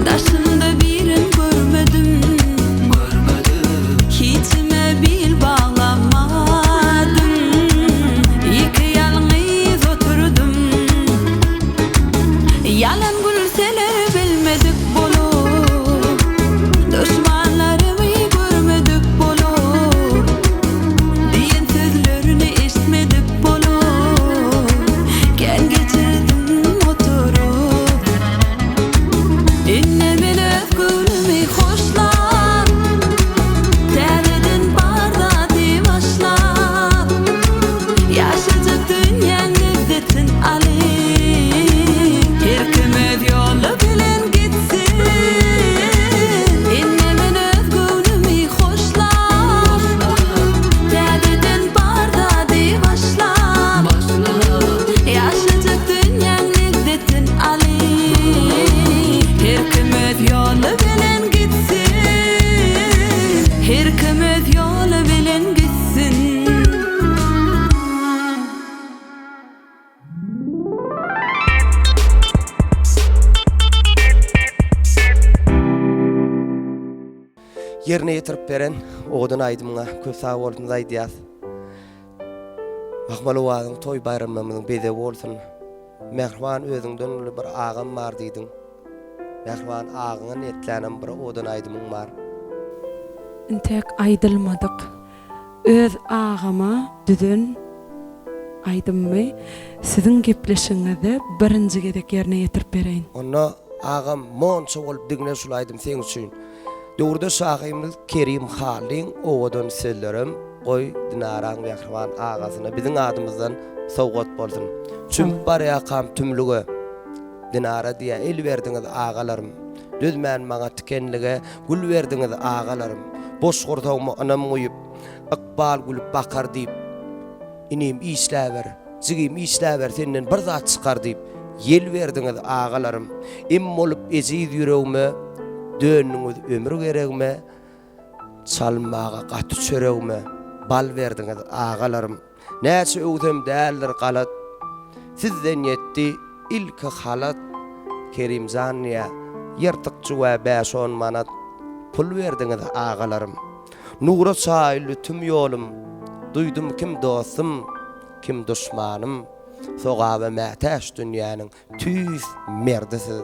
daşında birin görmedim. Hiçime bil bağlamadım, iki yalnız oturdum. Yalan gülseler bilmedik bolur, düşmanlarımı görmedik bolur, diýen sözlerini eşitmedik bolur. Gel geçirdim oturup, innemin öz gönlümi hoşlap, täzeden barda başlap, yaşadık dünýäň lezzetin alyp, her kim öz ýoly bilen gitsin. Innemin öz gönlümi hoşlap, täzeden barda başlap, yaşadık dünýäň lezzetin alyp, her kim öz ýoly bilen gitsin. Her kim öz ýoly bilen gitsin. Yerine yetirip beren oğudun aydımına köp sag bolsun aýdýas. Akmaly wagyň toý bayramymyň bede bolsun. Mähriban özüňden bir agam bar diýdiň. Mähriban agyňa netlänen bir oğudun aydymyň bar. Intek aydylmadyk. Öz agama düdün aydymmy siziň gepleşiňizde birinji gedek ýerine ýetirip bereýin. Onda agam monça bolup diňle şulaýdym sen üçin. Döwürde şahymy Kerim Halin oğudun sözlerim goý Dinaraň Mähriban agasyna biziň adymyzdan sowgat bolsun. Çüm barya kam tümlüge Dinara diýe el berdiňiz agalarym. Düzmän maňa tikenlige gül berdiňiz agalarym. Boş gurtawmy anam goýup ykbal gülüp bakar diýip inim işläber, jigim işläber senden bir zat çykar diýip yel berdiňiz agalarym. Im bolup eziz ýüregime dönüňiz ömür geregme, çalmaga gaty çöregme bal berdiňiz agalarym. Näçe öwdem däldir galat, sizden ýetdi ilki halat. Kerimzanýa ýyrtykçy we 5-10 manat pul berdiňiz agalarym. Nura çaýly tüm ýolum Duydum kim dostum, kim düşmanım. Soğa ve mätäş dünýäniň tüýs merdisi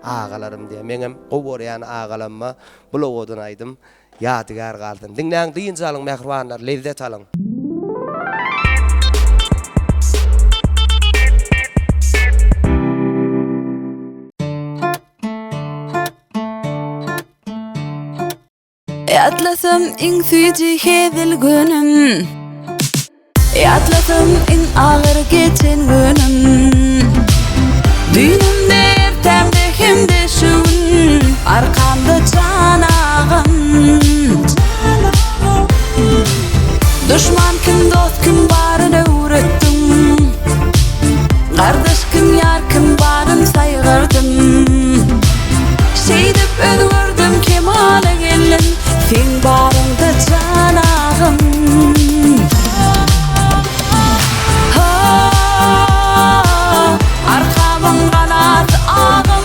ağalarym diye. Meňem gowurýan ağalamma bulawodun aýdym. Ýadygar galdyn. Diňläň diýinçe alyň mehribanlar, lezzet alyň. Yatlasam in süýji hedil günüm, yatlasam in ağır geçen günüm. Düýnümde ertemde hemde şun, arkamda canağım. Düşman kim, dost kim barını öwretdim. Gardaş kim, ýar kim baryn saýgyrdım. Şeýdip öldürdüm kemale gelin, sen barında canağım. Arkamın kanat ağım.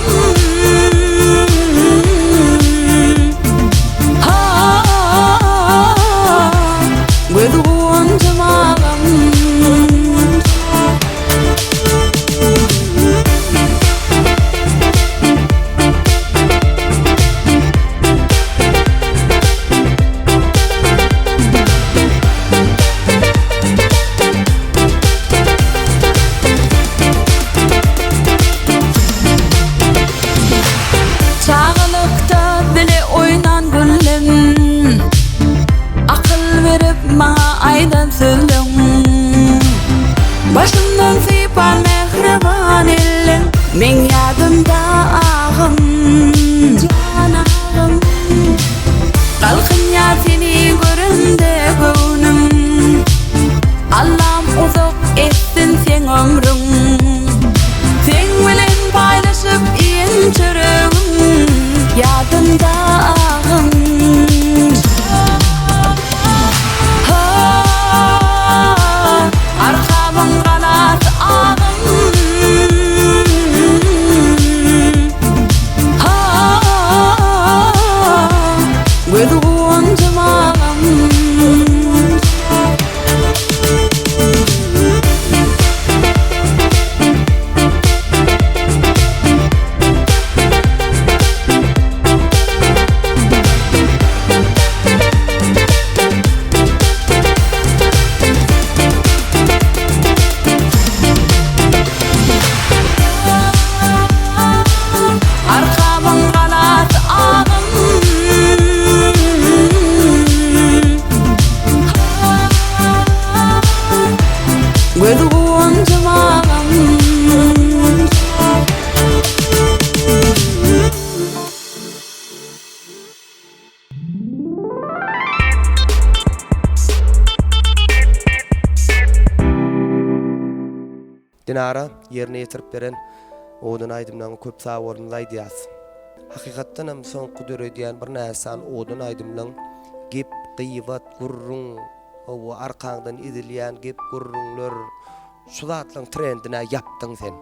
Gözgün cımağım. Çağılıkta bile oynan güllüm, akıl verip maňa aýdan sözlüm. Başımdan sypan mehriban elim, men ýadymda ağım. Canağım, galkyn ýar seni görende göwnüm. Allah'ım uzak etsin sen ömrüm. Sen bilen paylaşıp iýen çöregim, ýadymda ağım. Arkamın kanat ağım. Gözgün cımağım. Arkamın kanat ağım. Gözgün cımağım. Dinara yerine yetirip beren odun aydımdan köp sawalymyz aýdýas. Hakykatdan hem soňky döredýän bir näsan odun aydymlaň gep, gıýbat, gurrun, o arkaňdan izilýän gep, gurrunlar şu zatlaň trendine ýapdyň sen.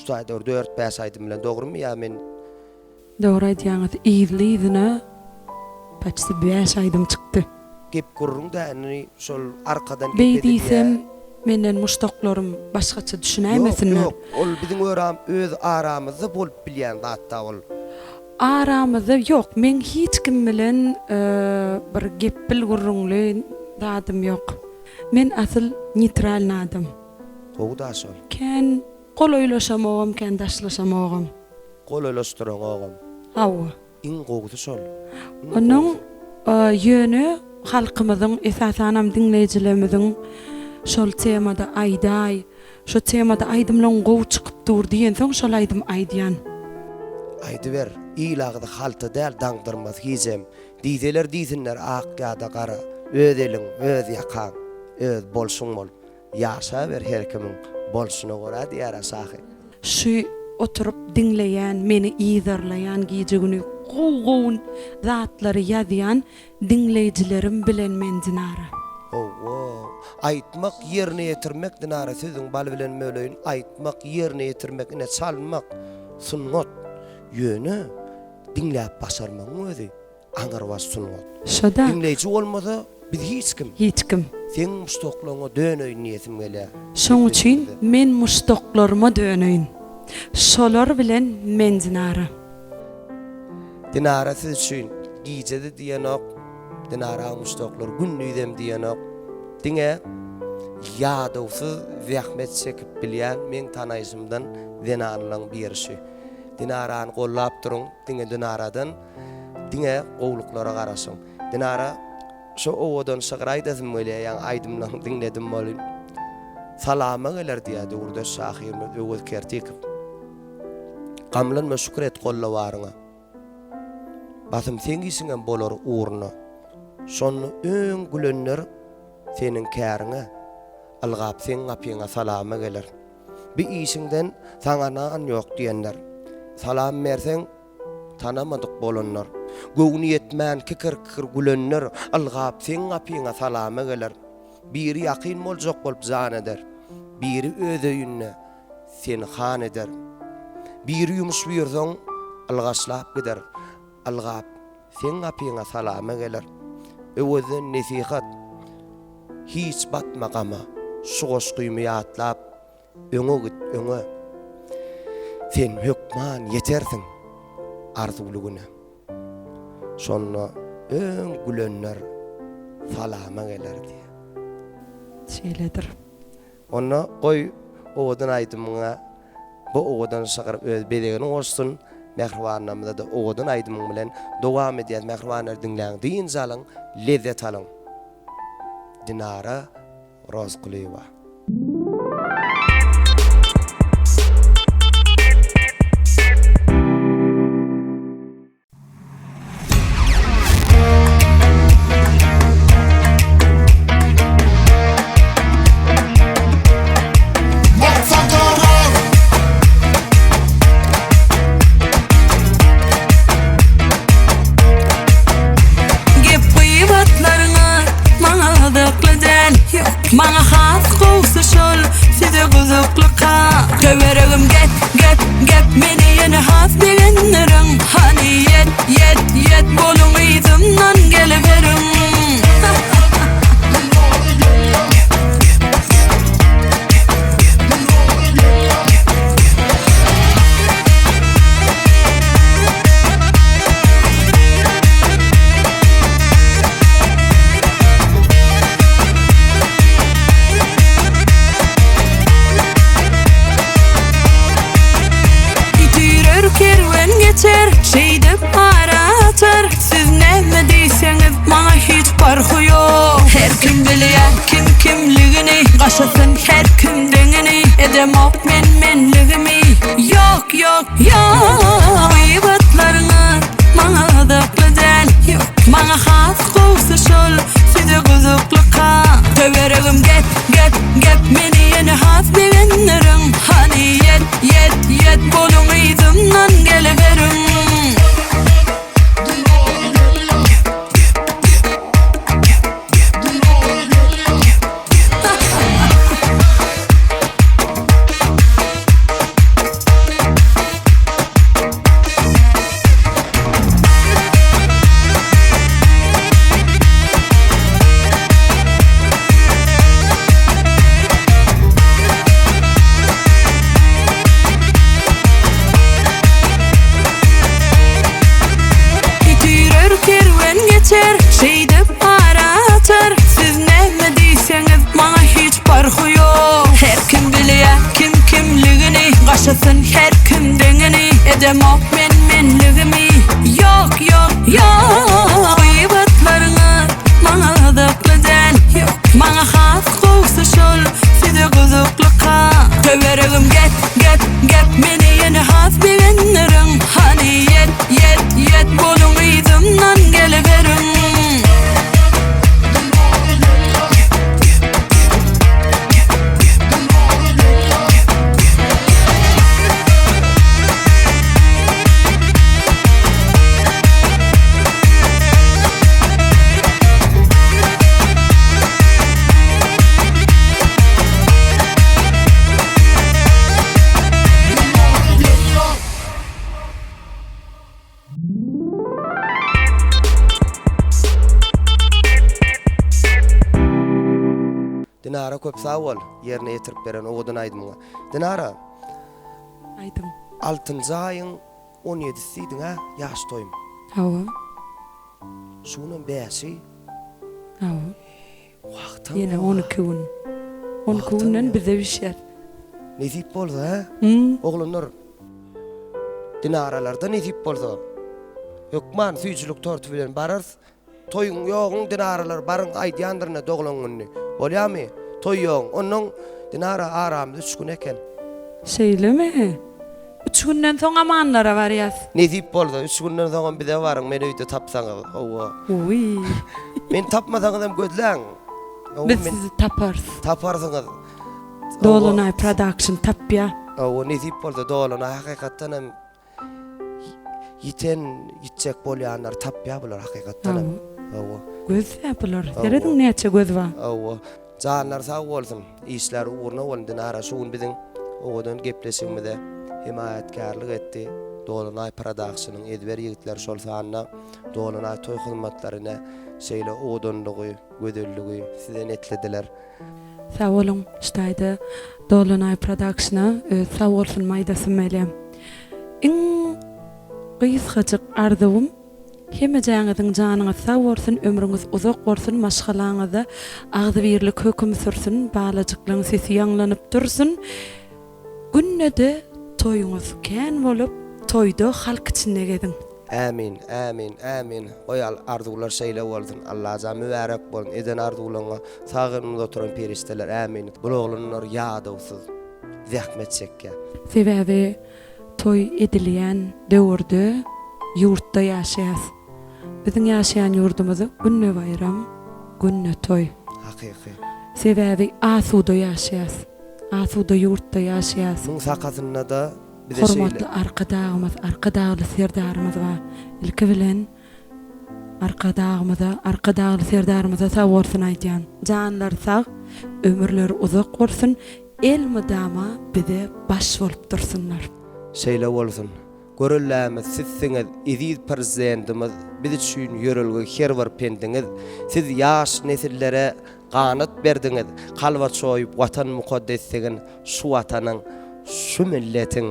Şu aýda 4-5 aýdym bilen dogrymy ýa men Dogry aýdýaňyz, ýylydyna paçsy 5 aýdym çykdy. gep gurrun däni şol arkadan Beýdiýsem menden muştaklarym başgaça düşünämesinler. Yok, ol biziň öz aramyzda bolup bilýän zatda ol. Aramyzda ýok, men hiç kim bilen bir gepil gurrunly dadym ýok. Men asyl neutral nadym. Howda şol. Ken goloýlaşamagam, ken daşlaşamagam. Goloýlaşdyran ogam. Hawa. Iň gowdy şol. Onuň ýöne halkymyzyň, esasanam dinleýijilerimiziň şol temada aýdaý, şo temada aýdymlaň gow çykyp dur diýen soň şol aýdym aýdýan. Aýdyber, ilagda halta däl daňdyrmaz hijem. Diýseler diýsinler ak ýa-da gara. Öz eliň, öz ýakan, öz bolşuň bol. Ýaşa ber her kimiň bolşuny gora diýär asahy. Şu oturup dinleýän, meni ýyzarlaýan gijegini gow zatlary ýazýan dinleýijilerim bilen men Dinara. Aýtmak ýerine ýetirmek Dinara sözüň bal bilen möleýin aýtmak ýerine ýetirmek ine çalmak sunnat ýöne dinläp başarmagyň özi aňarwas sunnat. Şoda Dinleýiji bolmasa biz hiç kim. sen muştokluğuna dönöy niyetim gele. Şoň üçin men muştoklarıma dönöyin. Şolar bilen men Dinara. Dinara siz üçün gijede diýen ok, Dinara muştoklar günnüýdem diýen ok. Diňe ýadawsyz zähmet çekip bilýän men tanaýjymdan Dinaranyň birisi. Dinarany gollap duruň, diňe Dinaradan diňe gowluklara garaşyň. Dinara şu owadan şagraýdasym bolýan aýdymdan diňledim bolýan. Salama geler diýdi urda şahyr öwet kertik. Gamlanma şükür et gollawaryňa. Basym sen gisiňem bolar uğruna. Şonu öň gülenler senin kärine. Algap sen apyňa salama geler. Bir işiňden saňa an ýok diýenler. Salam berseň tanamadyk bolanlar. Göwni yetmän kikir gülenler algap sen apyňa salama geler. Biri ýakyn boljak bolup zan eder. Biri öz öýünde seni han eder. Biri ýumuş berseň algaçlap gider. Algap sen apyňa salama geler. Öweden nesihat hiç batmagama şoğuş gymy atlap öňe git öňe. Sen hükman yetersin arzuluguna. Şonna öň gülenler salama geler diye. Şeýledir. Ona goý owadan aýdymyňa bu owadan şagyryp öz belegini olsun. Mehribanamda da owadan aýdymyň bilen dowam edýär. Mehribanlar dinläň diýin zalyň lezzet alyň. Dinara Rozquleva. Maňa has gowsy şol, size guzuklyka. Töweregim gep, meni ýene has degenleriň. Hani yet, boluň ýzymdan geleberiň. Şeydip aratar, siz näme diýseňiz maňa hiç barky ýok. Her kim bilýär kimligini, gaşasyn her kim deňini. Edemok menligimi. Ýok. Ýybatlaryňy maňa da güzel. Maňa has gowsy şol, size guzuklyka. Töweregim gep, meni ýene has degenleriň. Hani yet, boluň ýzymdan geleberiň. Şeydip aratar, siz näme diýseňiz maňa hiç barky ýok. Her kim bilýär kimligini, gaşasyn her kim deňini. Edemok menligimi. Ýok. Ýybatlaryňy maňa da güzel. Maňa has gowsy şol, size guzuklyka. Töweregim gep, meni ýene has degenleriň. Hani yet, boluň ýzymdan geleberiň. Dinara köp sağ ol. Yerine yetirip beren oğudun aydımına. Dinara, Aydym. 6-njy aýyň 17-sidiň ha, ýaş toýum. Hawa. Şunun 5-i Hawa. wagtyň. Yine 12 gün. 12 günden bize bişer. Nesip boldy ha? Oglanlar. Dinaralarda nesip boldy. Ýokman süýçülük tortu bilen barars. Toyun ýogyň dinaralar barın aýdýandyryna doglangyny. Bolýarmy? Toy ýok. Onuň dinara aramda 3 gün eken. Şeýlemi? 3 günden soň amanlara barýas. Nesip boldy. 3 günden soň bize baryň, meni öýde tapsaňyz. Owa. Uy. Men tapmasaňyzam gözläň. Biz sizi taparız. Taparsyňyz. Dolunay Production tapya. Owa nesip boldy Dolunay hakykatdan hem yitjek bolýanlar tapýar bular hakykatdan hem. Owa. Göz yapılar. Seredin näçe göz var? Owa. Janlar sağ bolsun. İşler uğruna boldy. Dinara şuň biziň owadan gepleşigimizde himayetkarlyk etdi. Dolunay Production'yň edber ýigitler şol sanyna Dolunay toy hyzmatlaryna şeýle owadanlygy, gödelligi sizden etlediler. Sağ olun. Ştaýda Dolunay Production'a sağ olsun maýdasy melem. Iň gysgaçyk arzum hemejäňiziň janyňyz sağ bolsun, ömrüňiz uzak bolsun, maşgalaňyzda agdy birlik höküm sürsin, balajyklaryň sesi ýanglanyp dursun. Günnede toýuňyz kän bolup, toýda halk içinde gedin. Amin, amin, amin. Oyal arzular şeýle bolsun. Allah ja mübarek bolsun. Eden arzularyňa sagynymda oturan perişteler. Amin. Bulaglanlar ýadawsyz. Zähmet çekkä. Sebäbi toy edilýän döwürde ýurtda ýaşaýas. Biziň ýaşaýan ýurdumyzda günne bayram, günne toy. Hakyky. Sebäbi asuda ýaşaýas. Asuda ýurtda ýaşaýas. Muň sakatyna da bize Hormatly arkadagymyz, arkadagly serdarymyz var. Ilki bilen arkadagly serdarymyza sag bolsun aýdýan. Janlar sag, ömürleri uzak bolsun, el mydama bize baş bolup dursunlar. şeýle bolsun. Görellämiz sizsiňiz, iziz prezidentimiz, biz üçin ýörelge her bir pendiňiz. Siz ýaş nesillere ganat berdiňiz. Kalba çoýup watan mukaddesligin, şu watanyň, şu milletiň,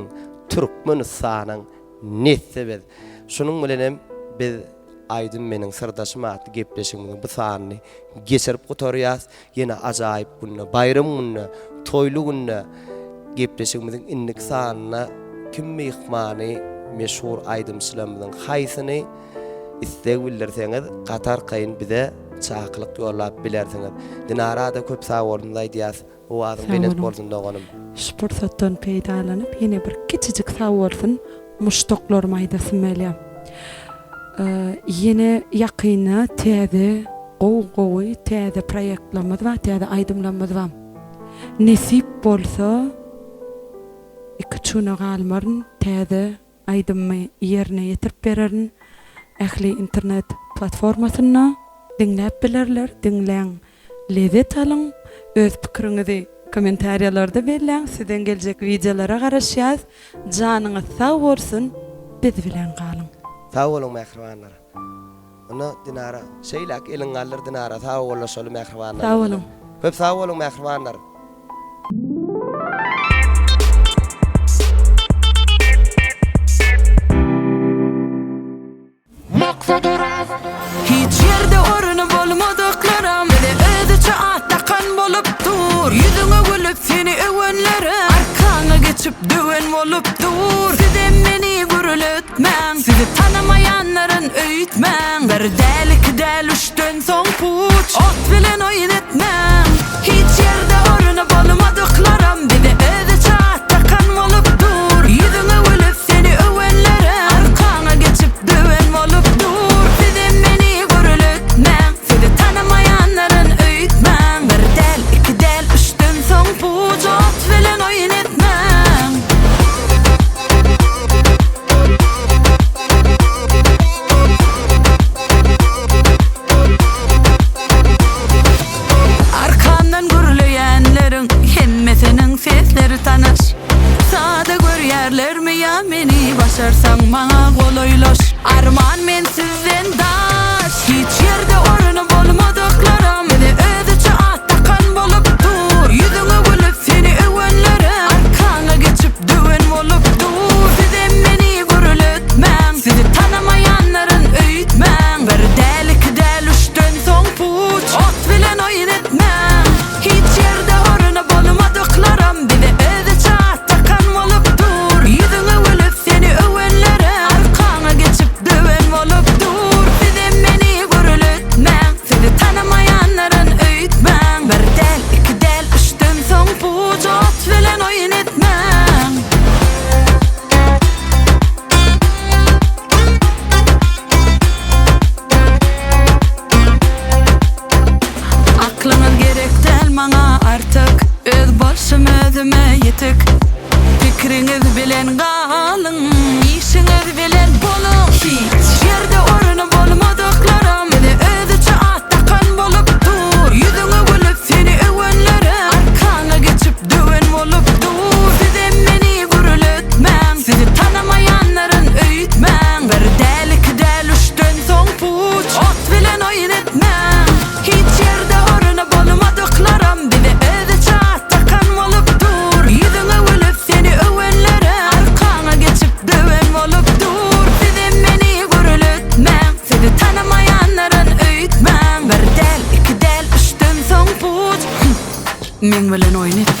Türkmenistanyň neslibiz. Şunuň bilenem biz Aydın meniň sırdaşym atly gepleşigimiň bu sanyny geçirip gotarýas. Ýene ajaýyp günne, bayram günne, toýlu günne gepleşigimiň inlik sanyna kim mehmany meşhur aydymçylarymyzyň haýsyny istek bildirseňiz gatar kayın bize çaklyk ýollap bilersiňiz. Dinara da köp sağ bolun aýdýas. O adam benet bolsun doganym. Şpursatdan peýdalanyp ýene bir kiçijik sağ bolsun muştoklar maýdasy melem. Yine yakyna täze gowy täze proýektlerimiz var, täze aýdymlarymyz var. Nesip bolsa ikçuna galmaryn täze aýdymy ýerine ýetirip bererin. Ähli internet platformasyna dinläp bilerler, dinläň, lezzet alyň, öz pikiriňizi kommentariýalarda berläň, sizden geljek videolara garaşýas. Janyňyz sag bolsun, biz bilen galyň. Sağ olun mehribanlar. Onu Dinara şeylak elin alır Dinara sağ olun şol mehribanlar. Sağ olun. Köp sağ olun mehribanlar. Hiç yerde orunu bolmadıklarım Bile ödüçe atakan bolup dur Yüzüne gülüp seni övenlere Arkana geçip düven bolup dur Sizden beni gürülütmen Sizi tanımayanların öğütmen Bir delik del üçten son puç Ot bilen oyun etmem Hiç yerde orunu bolmadıklarım Bile ödüçe atakan bolup dur Yüzüne gülüp seni övenlere Arkana geçip düven bolup dur Başarsan bana kolaylaş Arman men sizden daş Hiç yerde orunu bolmadıklarım Bile ödüçe atakan bolup dur biriniz bilen galın, işiniz bilen bolun. Hiç yerde orunu bolmadıklarım bir de özüçe attakan bolup dur. Yüzüne gülüp seni övenlere arkana geçip döven bolup dur. Size meni gürültmem, sizi tanımayanların öğütmem. Bir delik del üçten son puç, ot bilen oyun etmem. Hiç yerde orunu bolmadıklarım bir de özüçe attakan bolup dur. Yüzüne gülüp seni övenlere arkana geçip döven bolup dur. Size meni gürültmem, sizi tanımayanların öğütmem. Bir del iki del üçten son puç, men bilen oyun etmem.